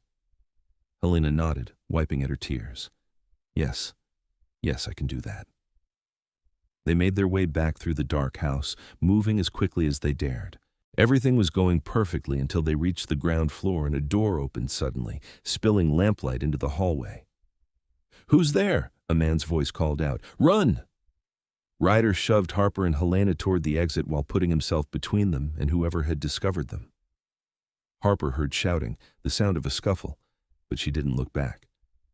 Helena nodded, wiping at her tears. Yes, I can do that." They made their way back through the dark house, moving as quickly as they dared. Everything was going perfectly until they reached the ground floor and a door opened suddenly, spilling lamplight into the hallway. "Who's there?" a man's voice called out. "Run!" Ryder shoved Harper and Helena toward the exit while putting himself between them and whoever had discovered them. Harper heard shouting, the sound of a scuffle, but she didn't look back.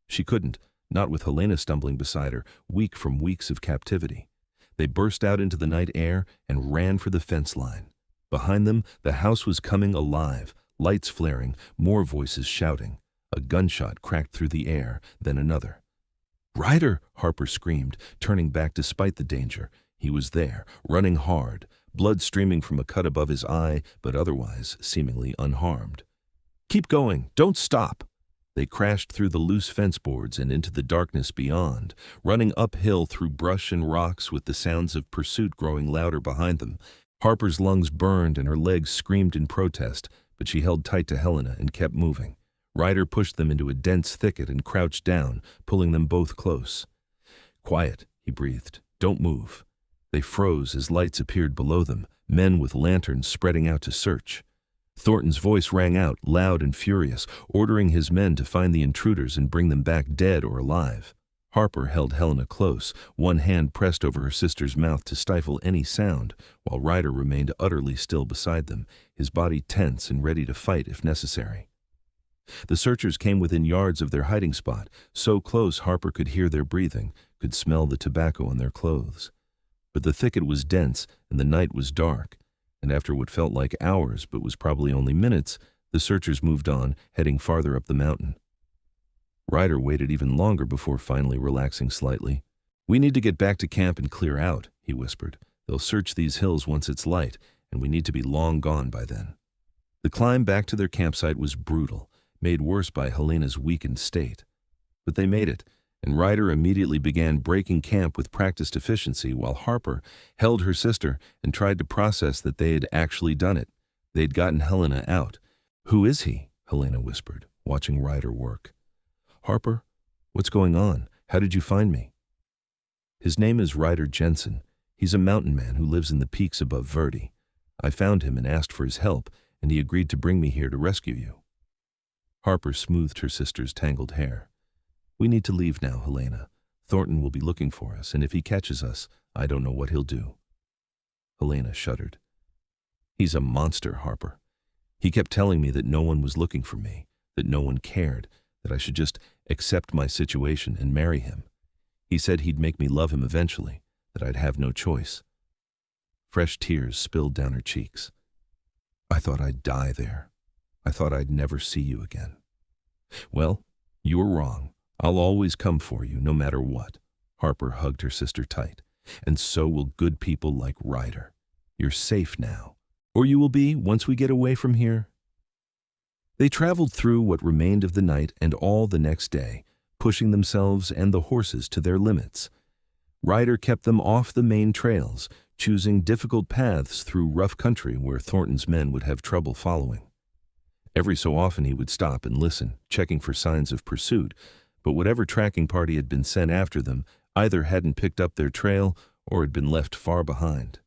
She couldn't, not with Helena stumbling beside her, weak from weeks of captivity. They burst out into the night air and ran for the fence line. Behind them, the house was coming alive, lights flaring, more voices shouting. A gunshot cracked through the air, then another. "Ryder!" Harper screamed, turning back despite the danger. He was there, running hard, blood streaming from a cut above his eye, but otherwise seemingly unharmed. "Keep going! Don't stop!" They crashed through the loose fence boards and into the darkness beyond, running uphill through brush and rocks with the sounds of pursuit growing louder behind them. Harper's lungs burned and her legs screamed in protest, but she held tight to Helena and kept moving. Ryder pushed them into a dense thicket and crouched down, pulling them both close. "Quiet," he breathed. "Don't move." They froze as lights appeared below them, men with lanterns spreading out to search. Thornton's voice rang out, loud and furious, ordering his men to find the intruders and bring them back dead or alive. Harper held Helena close, one hand pressed over her sister's mouth to stifle any sound, while Ryder remained utterly still beside them, his body tense and ready to fight if necessary. The searchers came within yards of their hiding spot, so close Harper could hear their breathing, could smell the tobacco on their clothes. But the thicket was dense and the night was dark, and after what felt like hours but was probably only minutes, the searchers moved on, heading farther up the mountain. Ryder waited even longer before finally relaxing slightly. "We need to get back to camp and clear out," he whispered. "They'll search these hills once it's light, and we need to be long gone by then." The climb back to their campsite was brutal, made worse by Helena's weakened state. But they made it, and Ryder immediately began breaking camp with practiced efficiency while Harper held her sister and tried to process that they had actually done it. They'd gotten Helena out. "Who is he?" Helena whispered, watching Ryder work. "Harper, what's going on? How did you find me?" "His name is Ryder Jensen. He's a mountain man who lives in the peaks above Verde. I found him and asked for his help, and he agreed to bring me here to rescue you." Harper smoothed her sister's tangled hair. "We need to leave now, Helena. Thornton will be looking for us, and if he catches us, I don't know what he'll do." Helena shuddered. "He's a monster, Harper. He kept telling me that no one was looking for me, that no one cared, that I should just accept my situation and marry him. He said he'd make me love him eventually, that I'd have no choice." Fresh tears spilled down her cheeks. "I thought I'd die there. I thought I'd never see you again." "Well, you were wrong. I'll always come for you, no matter what." Harper hugged her sister tight. "And so will good people like Ryder. You're safe now. Or you will be once we get away from here." They traveled through what remained of the night and all the next day, pushing themselves and the horses to their limits. Ryder kept them off the main trails, choosing difficult paths through rough country where Thornton's men would have trouble following. Every so often he would stop and listen, checking for signs of pursuit, but whatever tracking party had been sent after them either hadn't picked up their trail or had been left far behind.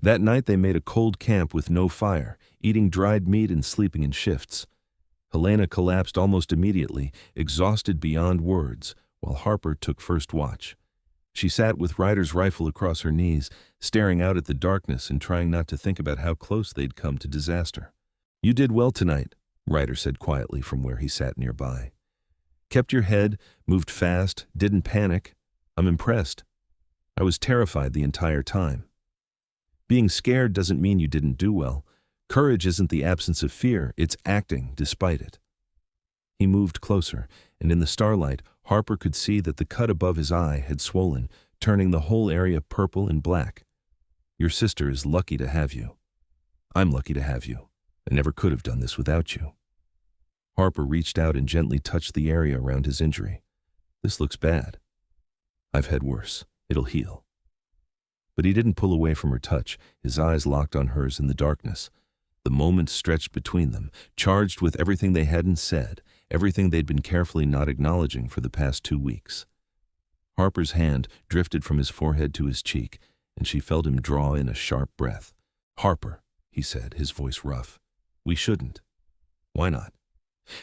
That night they made a cold camp with no fire, eating dried meat and sleeping in shifts. Helena collapsed almost immediately, exhausted beyond words, while Harper took first watch. She sat with Ryder's rifle across her knees, staring out at the darkness and trying not to think about how close they'd come to disaster. "You did well tonight," Ryder said quietly from where he sat nearby. "Kept your head, moved fast, didn't panic. I'm impressed. I was terrified the entire time. Being scared doesn't mean you didn't do well. Courage isn't the absence of fear, it's acting despite it." He moved closer, and in the starlight, Harper could see that the cut above his eye had swollen, turning the whole area purple and black. "Your sister is lucky to have you. I'm lucky to have you. I never could have done this without you." Harper reached out and gently touched the area around his injury. "This looks bad. I've had worse. It'll heal." But he didn't pull away from her touch, his eyes locked on hers in the darkness. The moment stretched between them, charged with everything they hadn't said, everything they'd been carefully not acknowledging for the past 2 weeks. Harper's hand drifted from his forehead to his cheek, and she felt him draw in a sharp breath. "Harper," he said, his voice rough, "we shouldn't." "Why not?"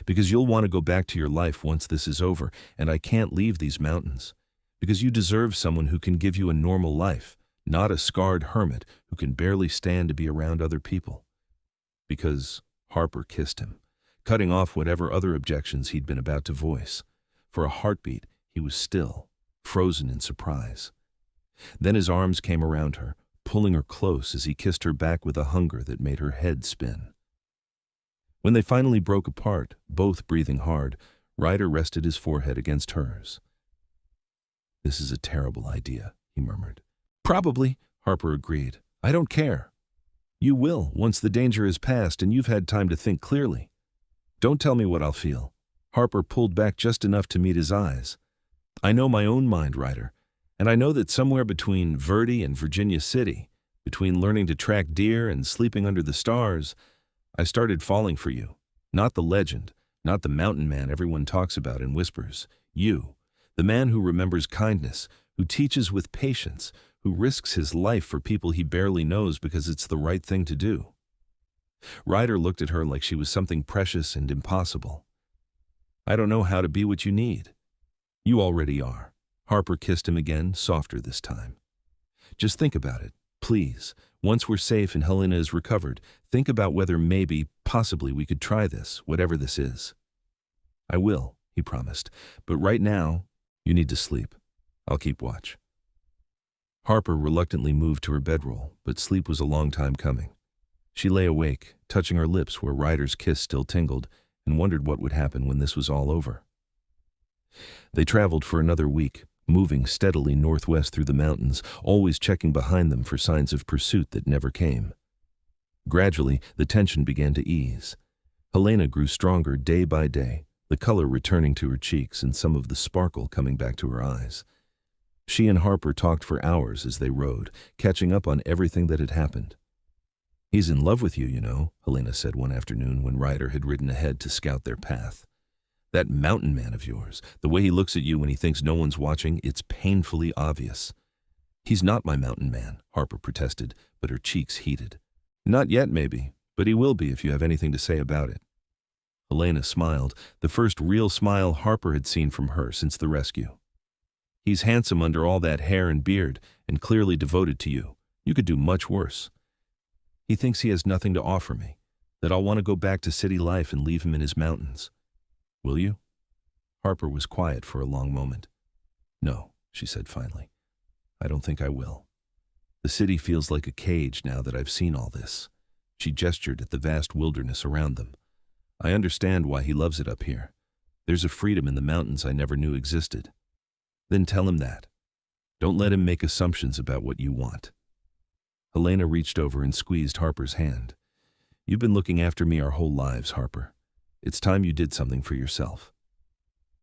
"Because you'll want to go back to your life once this is over, and I can't leave these mountains. Because you deserve someone who can give you a normal life, not a scarred hermit who can barely stand to be around other people." Because Harper kissed him, cutting off whatever other objections he'd been about to voice. For a heartbeat, he was still, frozen in surprise. Then his arms came around her, pulling her close as he kissed her back with a hunger that made her head spin. When they finally broke apart, both breathing hard, Ryder rested his forehead against hers. "This is a terrible idea," he murmured. "Probably," Harper agreed. "I don't care. You will, once the danger is past and you've had time to think clearly. Don't tell me what I'll feel." Harper pulled back just enough to meet his eyes. "I know my own mind, Ryder, and I know that somewhere between Verde and Virginia City, between learning to track deer and sleeping under the stars, I started falling for you. Not the legend, not the mountain man everyone talks about in whispers. You, the man who remembers kindness, who teaches with patience, who risks his life for people he barely knows because it's the right thing to do. Ryder looked at her like she was something precious and impossible. I don't know how to be what you need. You already are. Harper kissed him again, softer this time. Just think about it, please. Once we're safe and Helena is recovered, think about whether maybe, possibly we could try this, whatever this is. I will, he promised, but right now, you need to sleep. I'll keep watch. Harper reluctantly moved to her bedroll, but sleep was a long time coming. She lay awake, touching her lips where Ryder's kiss still tingled, and wondered what would happen when this was all over. They traveled for another week, moving steadily northwest through the mountains, always checking behind them for signs of pursuit that never came. Gradually, the tension began to ease. Helena grew stronger day by day, the color returning to her cheeks and some of the sparkle coming back to her eyes. She and Harper talked for hours as they rode, catching up on everything that had happened. He's in love with you, you know, Helena said one afternoon when Ryder had ridden ahead to scout their path. That mountain man of yours, the way he looks at you when he thinks no one's watching, it's painfully obvious. He's not my mountain man, Harper protested, but her cheeks heated. Not yet, maybe, but he will be if you have anything to say about it. Helena smiled, the first real smile Harper had seen from her since the rescue. He's handsome under all that hair and beard, and clearly devoted to you. You could do much worse. He thinks he has nothing to offer me, that I'll want to go back to city life and leave him in his mountains. Will you? Harper was quiet for a long moment. No, she said finally. I don't think I will. The city feels like a cage now that I've seen all this. She gestured at the vast wilderness around them. I understand why he loves it up here. There's a freedom in the mountains I never knew existed. Then tell him that. Don't let him make assumptions about what you want. Helena reached over and squeezed Harper's hand. You've been looking after me our whole lives, Harper. It's time you did something for yourself.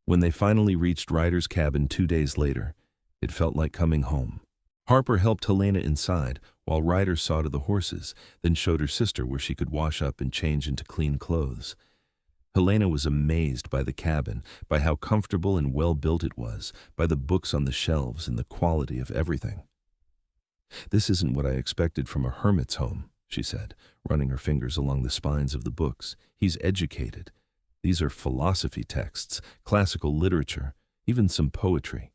When they finally reached Ryder's cabin 2 days later, it felt like coming home. Harper helped Helena inside, while Ryder saw to the horses, then showed her sister where she could wash up and change into clean clothes. Helena was amazed by the cabin, by how comfortable and well-built it was, by the books on the shelves and the quality of everything. This isn't what I expected from a hermit's home, she said, running her fingers along the spines of the books. He's educated. These are philosophy texts, classical literature, even some poetry.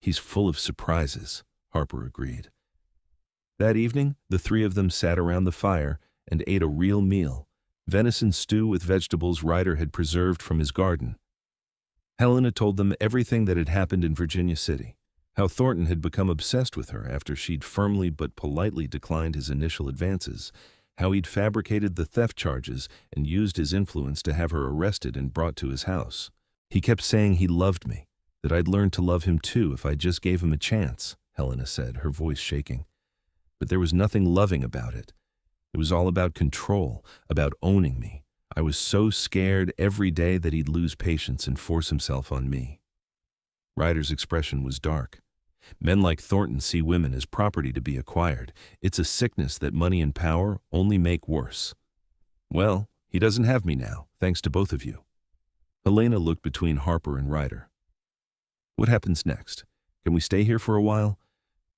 He's full of surprises, Harper agreed. That evening, the three of them sat around the fire and ate a real meal, venison stew with vegetables Ryder had preserved from his garden. Helena told them everything that had happened in Virginia City, how Thornton had become obsessed with her after she'd firmly but politely declined his initial advances, how he'd fabricated the theft charges and used his influence to have her arrested and brought to his house. He kept saying he loved me, that I'd learn to love him too if I just gave him a chance, Helena said, her voice shaking. But there was nothing loving about it. It was all about control, about owning me. I was so scared every day that he'd lose patience and force himself on me. Ryder's expression was dark. Men like Thornton see women as property to be acquired. It's a sickness that money and power only make worse. Well, he doesn't have me now, thanks to both of you. Helena looked between Harper and Ryder. What happens next? Can we stay here for a while?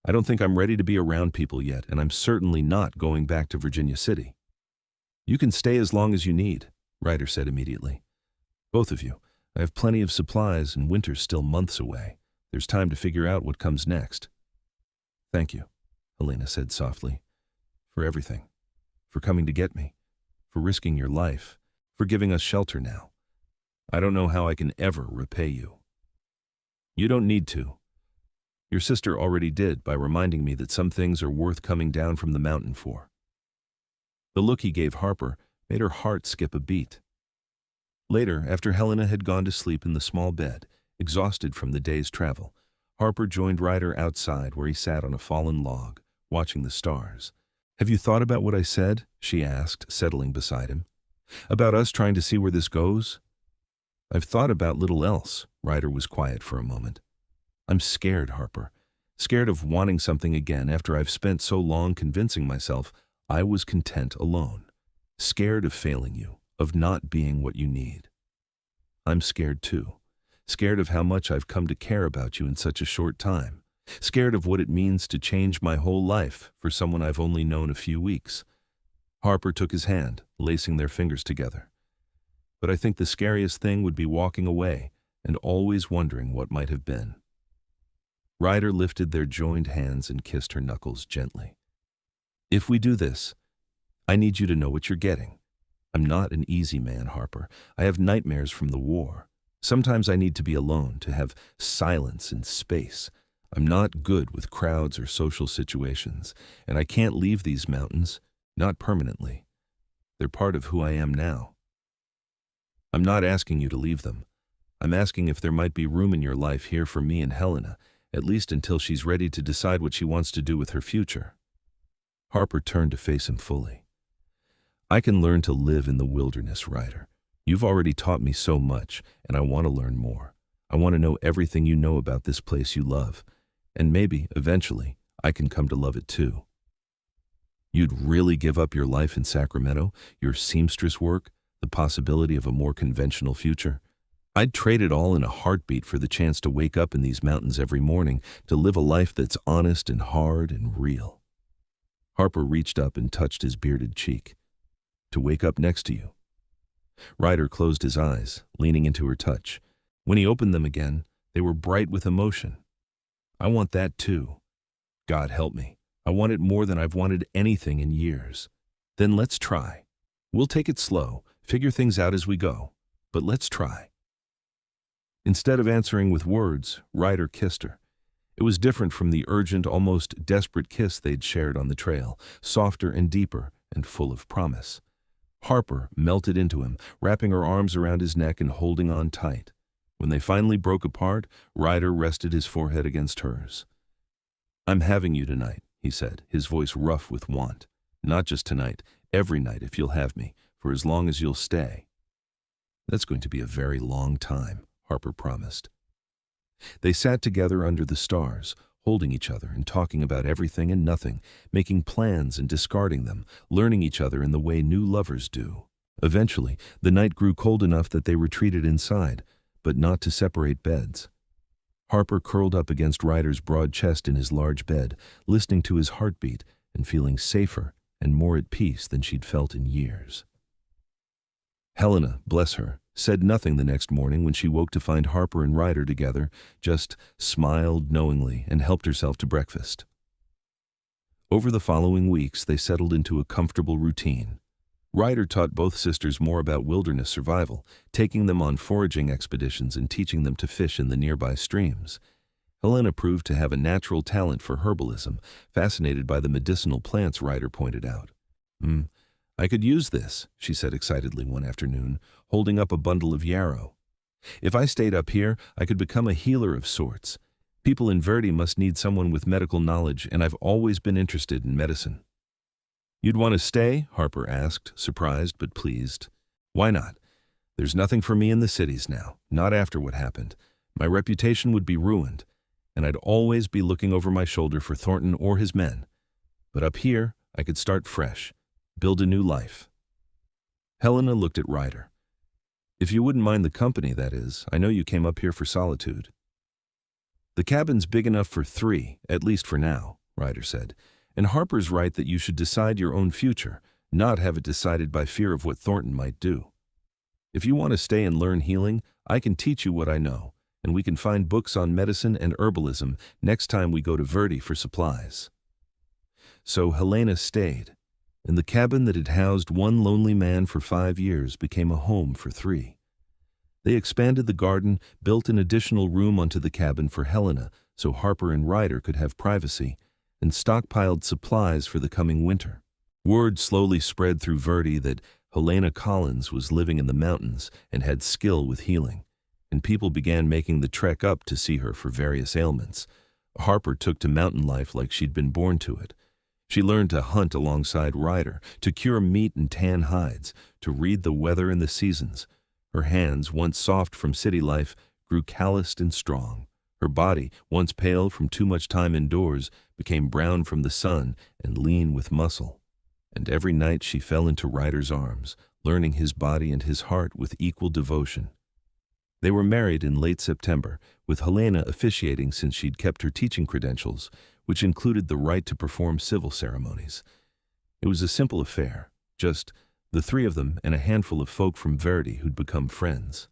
I don't think I'm ready to be around people yet, and I'm certainly not going back to Virginia City. You can stay as long as you need, Ryder said immediately. Both of you. I have plenty of supplies, and winter's still months away. There's time to figure out what comes next. Thank you, Helena said softly, for everything, for coming to get me, for risking your life, for giving us shelter now. I don't know how I can ever repay you. You don't need to. Your sister already did by reminding me that some things are worth coming down from the mountain for. The look he gave Harper made her heart skip a beat. Later, after Helena had gone to sleep in the small bed, exhausted from the day's travel, Harper joined Ryder outside where he sat on a fallen log, watching the stars. Have you thought about what I said? She asked, settling beside him. About us trying to see where this goes? I've thought about little else. Ryder was quiet for a moment. I'm scared, Harper. Scared of wanting something again after I've spent so long convincing myself I was content alone. scared of failing you, of not being what you need. I'm scared too, scared of how much I've come to care about you in such a short time, scared of what it means to change my whole life for someone I've only known a few weeks. Harper took his hand, lacing their fingers together. But I think the scariest thing would be walking away and always wondering what might have been. Ryder lifted their joined hands and kissed her knuckles gently. If we do this, I need you to know what you're getting. I'm not an easy man, Harper. I have nightmares from the war. Sometimes I need to be alone, to have silence and space. I'm not good with crowds or social situations, and I can't leave these mountains, not permanently. They're part of who I am now. I'm not asking you to leave them. I'm asking if there might be room in your life here for me and Helena, at least until she's ready to decide what she wants to do with her future. Harper turned to face him fully. I can learn to live in the wilderness, Ryder. You've already taught me so much, and I want to learn more. I want to know everything you know about this place you love, and maybe, eventually, I can come to love it too. You'd really give up your life in Sacramento, your seamstress work, the possibility of a more conventional future? I'd trade it all in a heartbeat for the chance to wake up in these mountains every morning, to live a life that's honest and hard and real. Harper reached up and touched his bearded cheek. To wake up next to you. Ryder closed his eyes, leaning into her touch. When he opened them again, they were bright with emotion. I want that too. God help me. I want it more than I've wanted anything in years. Then let's try. We'll take it slow, figure things out as we go, but let's try. Instead of answering with words, Ryder kissed her. It was different from the urgent, almost desperate kiss they'd shared on the trail, softer and deeper and full of promise. Harper melted into him, wrapping her arms around his neck and holding on tight. When they finally broke apart, Ryder rested his forehead against hers. I'm having you tonight, he said, his voice rough with want. Not just tonight, every night if you'll have me, for as long as you'll stay. That's going to be a very long time, Harper promised. They sat together under the stars, holding each other and talking about everything and nothing, making plans and discarding them, learning each other in the way new lovers do. Eventually, the night grew cold enough that they retreated inside, but not to separate beds. Harper curled up against Ryder's broad chest in his large bed, listening to his heartbeat and feeling safer and more at peace than she'd felt in years. Helena, bless her, said nothing the next morning when she woke to find Harper and Ryder together, just smiled knowingly and helped herself to breakfast. Over the following weeks, they settled into a comfortable routine. Ryder taught both sisters more about wilderness survival, taking them on foraging expeditions and teaching them to fish in the nearby streams. Helena proved to have a natural talent for herbalism, fascinated by the medicinal plants Ryder pointed out. I could use this, she said excitedly one afternoon, holding up a bundle of yarrow. If I stayed up here, I could become a healer of sorts. People in Verde must need someone with medical knowledge, and I've always been interested in medicine. You'd want to stay? Harper asked, surprised but pleased. Why not? There's nothing for me in the cities now, not after what happened. My reputation would be ruined, and I'd always be looking over my shoulder for Thornton or his men. But up here, I could start fresh. Build a new life. Helena looked at Ryder. If you wouldn't mind the company, that is. I know you came up here for solitude. The cabin's big enough for 3, at least for now, Ryder said. And Harper's right that you should decide your own future, not have it decided by fear of what Thornton might do. If you want to stay and learn healing, I can teach you what I know, and we can find books on medicine and herbalism next time we go to Verde for supplies. So Helena stayed, and the cabin that had housed one lonely man for 5 years became a home for 3. They expanded the garden, built an additional room onto the cabin for Helena so Harper and Ryder could have privacy, and stockpiled supplies for the coming winter. Word slowly spread through Verde that Harper Collins was living in the mountains and had skill with healing, and people began making the trek up to see her for various ailments. Harper took to mountain life like she'd been born to it. She learned to hunt alongside Ryder, to cure meat and tan hides, to read the weather and the seasons. Her hands, once soft from city life, grew calloused and strong. Her body, once pale from too much time indoors, became brown from the sun and lean with muscle. and every night she fell into Ryder's arms, learning his body and his heart with equal devotion. They were married in late September, with Helena officiating since she'd kept her teaching credentials, which included the right to perform civil ceremonies. It was a simple affair, just the three of them and a handful of folk from Verdi who'd become friends.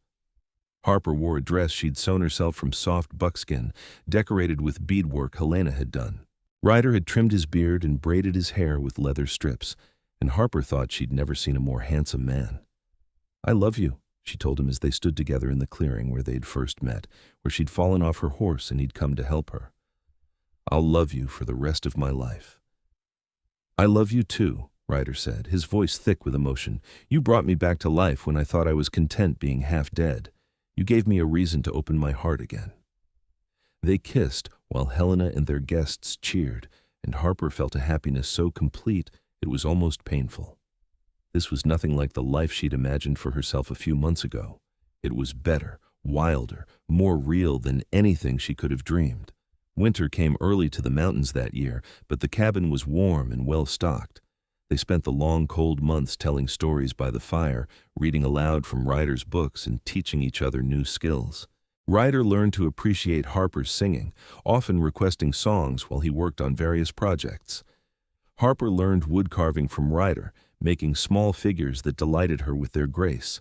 Harper wore a dress she'd sewn herself from soft buckskin, decorated with beadwork Helena had done. Ryder had trimmed his beard and braided his hair with leather strips, and Harper thought she'd never seen a more handsome man. "I love you," she told him as they stood together in the clearing where they'd first met, where she'd fallen off her horse and he'd come to help her. "I'll love you for the rest of my life." "I love you too," Ryder said, his voice thick with emotion. "You brought me back to life when I thought I was content being half dead. You gave me a reason to open my heart again." They kissed while Helena and their guests cheered, and Harper felt a happiness so complete it was almost painful. This was nothing like the life she'd imagined for herself a few months ago. It was better, wilder, more real than anything she could have dreamed. Winter came early to the mountains that year, but the cabin was warm and well-stocked. They spent the long, cold months telling stories by the fire, reading aloud from Ryder's books, and teaching each other new skills. Ryder learned to appreciate Harper's singing, often requesting songs while he worked on various projects. Harper learned wood carving from Ryder, making small figures that delighted her with their grace.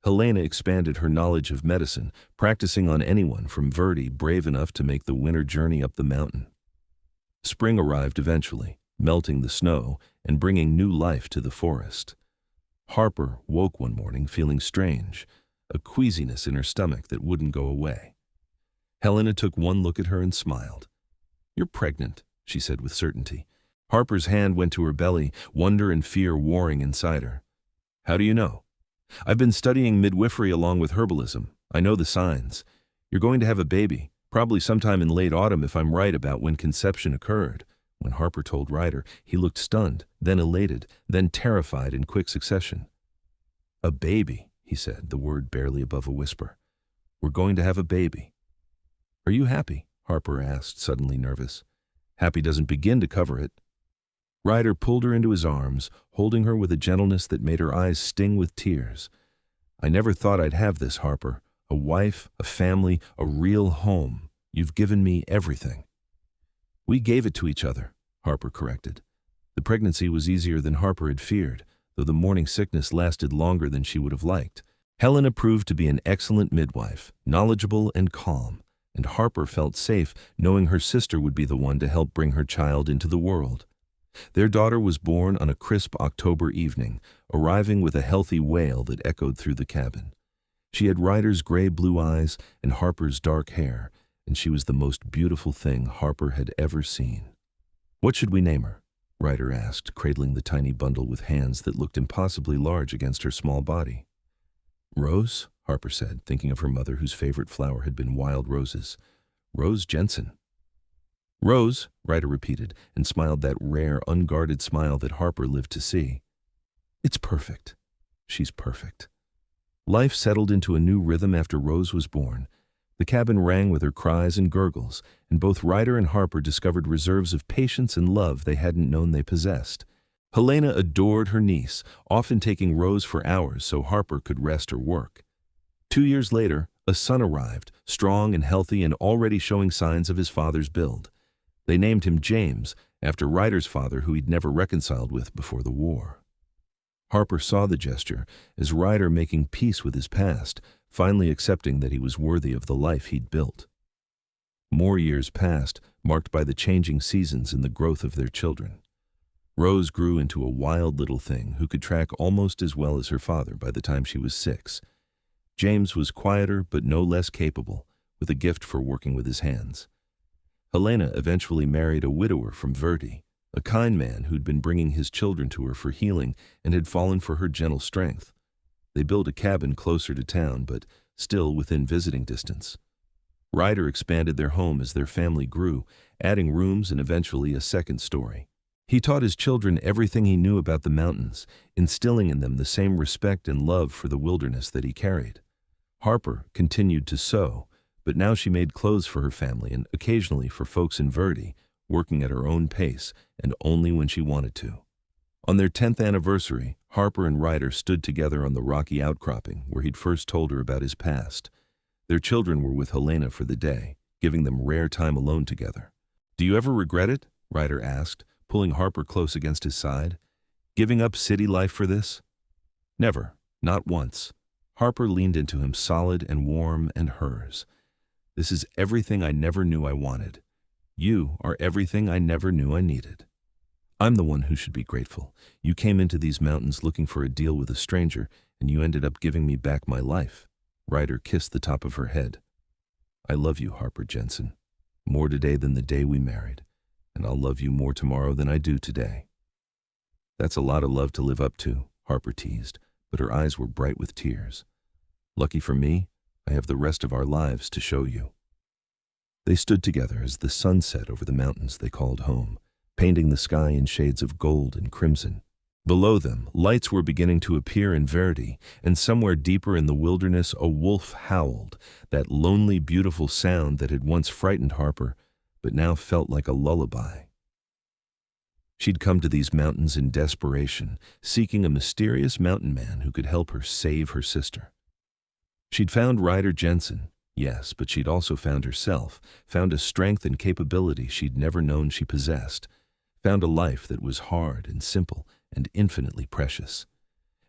Helena expanded her knowledge of medicine, practicing on anyone from Verdi brave enough to make the winter journey up the mountain. Spring arrived eventually, melting the snow and bringing new life to the forest. Harper woke one morning feeling strange, a queasiness in her stomach that wouldn't go away. Helena took one look at her and smiled. "You're pregnant," she said with certainty. Harper's hand went to her belly, wonder and fear warring inside her. "How do you know?" "I've been studying midwifery along with herbalism. I know the signs. You're going to have a baby, probably sometime in late autumn if I'm right about when conception occurred." When Harper told Ryder, he looked stunned, then elated, then terrified in quick succession. "A baby," he said, the word barely above a whisper. "We're going to have a baby." "Are you happy?" Harper asked, suddenly nervous. "Happy doesn't begin to cover it." Ryder pulled her into his arms, holding her with a gentleness that made her eyes sting with tears. "I never thought I'd have this, Harper. A wife, a family, a real home. You've given me everything." "We gave it to each other," Harper corrected. The pregnancy was easier than Harper had feared, though the morning sickness lasted longer than she would have liked. Helena proved to be an excellent midwife, knowledgeable and calm, and Harper felt safe knowing her sister would be the one to help bring her child into the world. Their daughter was born on a crisp October evening, arriving with a healthy wail that echoed through the cabin. She had Ryder's gray-blue eyes and Harper's dark hair, and she was the most beautiful thing Harper had ever seen. "What should we name her?" Ryder asked, cradling the tiny bundle with hands that looked impossibly large against her small body. "Rose," Harper said, thinking of her mother whose favorite flower had been wild roses. "Rose Jensen." "Rose," Ryder repeated, and smiled that rare, unguarded smile that Harper lived to see. "It's perfect. She's perfect." Life settled into a new rhythm after Rose was born. The cabin rang with her cries and gurgles, and both Ryder and Harper discovered reserves of patience and love they hadn't known they possessed. Helena adored her niece, often taking Rose for hours so Harper could rest or work. 2 years later, a son arrived, strong and healthy and already showing signs of his father's build. They named him James, after Ryder's father who he'd never reconciled with before the war. Harper saw the gesture as Ryder making peace with his past, finally accepting that he was worthy of the life he'd built. More years passed, marked by the changing seasons and the growth of their children. Rose grew into a wild little thing who could track almost as well as her father by the time she was 6. James was quieter but no less capable, with a gift for working with his hands. Helena eventually married a widower from Verdi, a kind man who'd been bringing his children to her for healing and had fallen for her gentle strength. They built a cabin closer to town, but still within visiting distance. Ryder expanded their home as their family grew, adding rooms and eventually a second story. He taught his children everything he knew about the mountains, instilling in them the same respect and love for the wilderness that he carried. Harper continued to sew, but now she made clothes for her family and occasionally for folks in Verdi, working at her own pace and only when she wanted to. On their 10th anniversary, Harper and Ryder stood together on the rocky outcropping where he'd first told her about his past. Their children were with Helena for the day, giving them rare time alone together. "Do you ever regret it?" Ryder asked, pulling Harper close against his side. "Giving up city life for this?" "Never, not once." Harper leaned into him, solid and warm and hers. "This is everything I never knew I wanted. You are everything I never knew I needed. I'm the one who should be grateful. You came into these mountains looking for a deal with a stranger, and you ended up giving me back my life." Ryder kissed the top of her head. "I love you, Harper Jensen. More today than the day we married, and I'll love you more tomorrow than I do today." "That's a lot of love to live up to," Harper teased, but her eyes were bright with tears. "Lucky for me, I have the rest of our lives to show you." They stood together as the sun set over the mountains they called home, painting the sky in shades of gold and crimson. Below them, lights were beginning to appear in Verdi, and somewhere deeper in the wilderness a wolf howled, that lonely, beautiful sound that had once frightened Harper, but now felt like a lullaby. She'd come to these mountains in desperation, seeking a mysterious mountain man who could help her save her sister. She'd found Ryder Jensen, yes, but she'd also found herself, found a strength and capability she'd never known she possessed, found a life that was hard and simple and infinitely precious.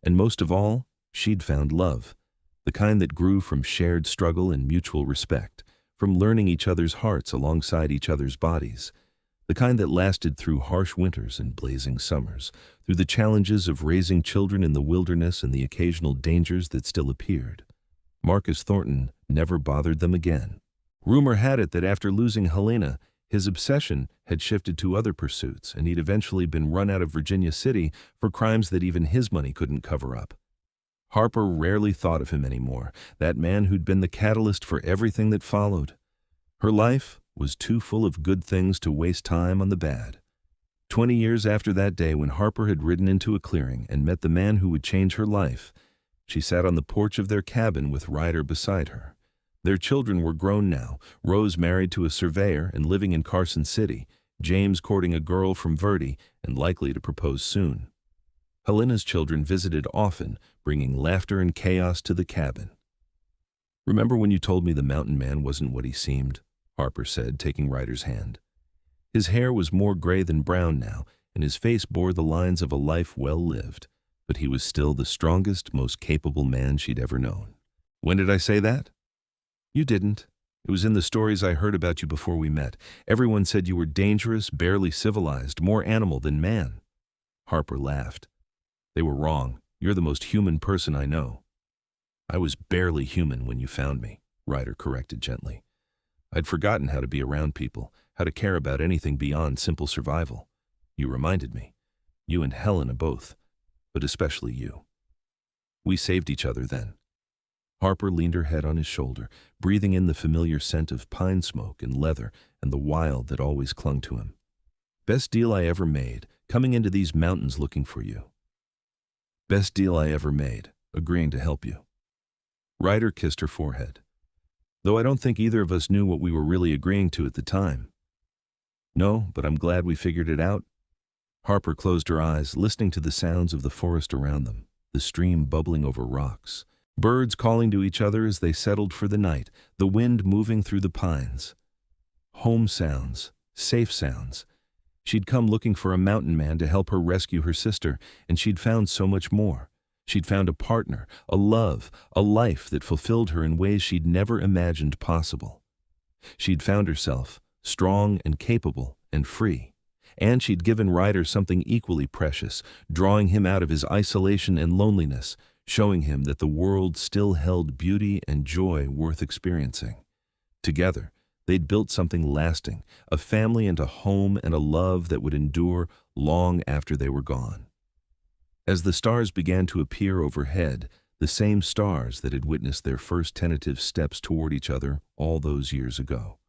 And most of all, she'd found love, the kind that grew from shared struggle and mutual respect, from learning each other's hearts alongside each other's bodies, the kind that lasted through harsh winters and blazing summers, through the challenges of raising children in the wilderness and the occasional dangers that still appeared. Marcus Thornton never bothered them again. Rumor had it that after losing Helena, his obsession had shifted to other pursuits, and he'd eventually been run out of Virginia City for crimes that even his money couldn't cover up. Harper rarely thought of him anymore, that man who'd been the catalyst for everything that followed. Her life was too full of good things to waste time on the bad. 20 years after that day when Harper had ridden into a clearing and met the man who would change her life, she sat on the porch of their cabin with Ryder beside her. Their children were grown now, Rose married to a surveyor and living in Carson City, James courting a girl from Verdi and likely to propose soon. Helena's children visited often, bringing laughter and chaos to the cabin. "Remember when you told me the mountain man wasn't what he seemed?" Harper said, taking Ryder's hand. His hair was more gray than brown now, and his face bore the lines of a life well lived, but he was still the strongest, most capable man she'd ever known. "When did I say that?" "You didn't. It was in the stories I heard about you before we met. Everyone said you were dangerous, barely civilized, more animal than man." Harper laughed. "They were wrong. You're the most human person I know." "I was barely human when you found me," Ryder corrected gently. "I'd forgotten how to be around people, how to care about anything beyond simple survival. You reminded me. You and Helena both, but especially you. We saved each other then." Harper leaned her head on his shoulder, breathing in the familiar scent of pine smoke and leather and the wild that always clung to him. "Best deal I ever made, coming into these mountains looking for you. Best deal I ever made, agreeing to help you." Ryder kissed her forehead. "Though I don't think either of us knew what we were really agreeing to at the time." "No, but I'm glad we figured it out." Harper closed her eyes, listening to the sounds of the forest around them, the stream bubbling over rocks, birds calling to each other as they settled for the night, the wind moving through the pines. Home sounds, safe sounds. She'd come looking for a mountain man to help her rescue her sister, and she'd found so much more. She'd found a partner, a love, a life that fulfilled her in ways she'd never imagined possible. She'd found herself, strong and capable and free. And she'd given Ryder something equally precious, drawing him out of his isolation and loneliness, showing him that the world still held beauty and joy worth experiencing. Together, they'd built something lasting, a family and a home and a love that would endure long after they were gone. As the stars began to appear overhead, the same stars that had witnessed their first tentative steps toward each other all those years ago,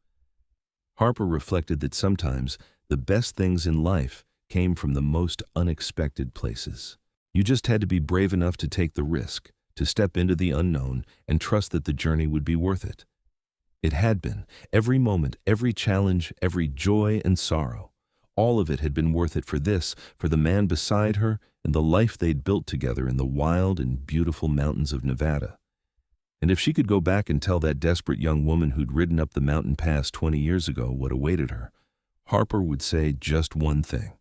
Harper reflected that sometimes the best things in life came from the most unexpected places. You just had to be brave enough to take the risk, to step into the unknown and trust that the journey would be worth it. It had been, every moment, every challenge, every joy and sorrow, All of it had been worth it for this, for the man beside her, and the life they'd built together in the wild and beautiful mountains of Nevada. And if she could go back and tell that desperate young woman who'd ridden up the mountain pass 20 years ago what awaited her, Harper would say just one thing: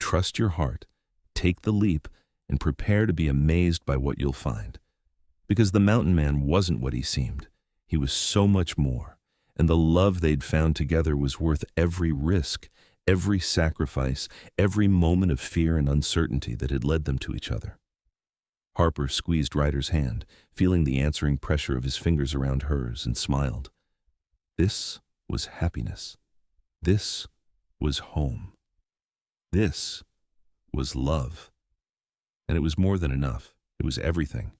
trust your heart, take the leap, and prepare to be amazed by what you'll find. Because the mountain man wasn't what he seemed. He was so much more, and the love they'd found together was worth every risk, every sacrifice, every moment of fear and uncertainty that had led them to each other. Harper squeezed Ryder's hand, feeling the answering pressure of his fingers around hers, and smiled. This was happiness. This was home. This was love. And it was more than enough. It was everything.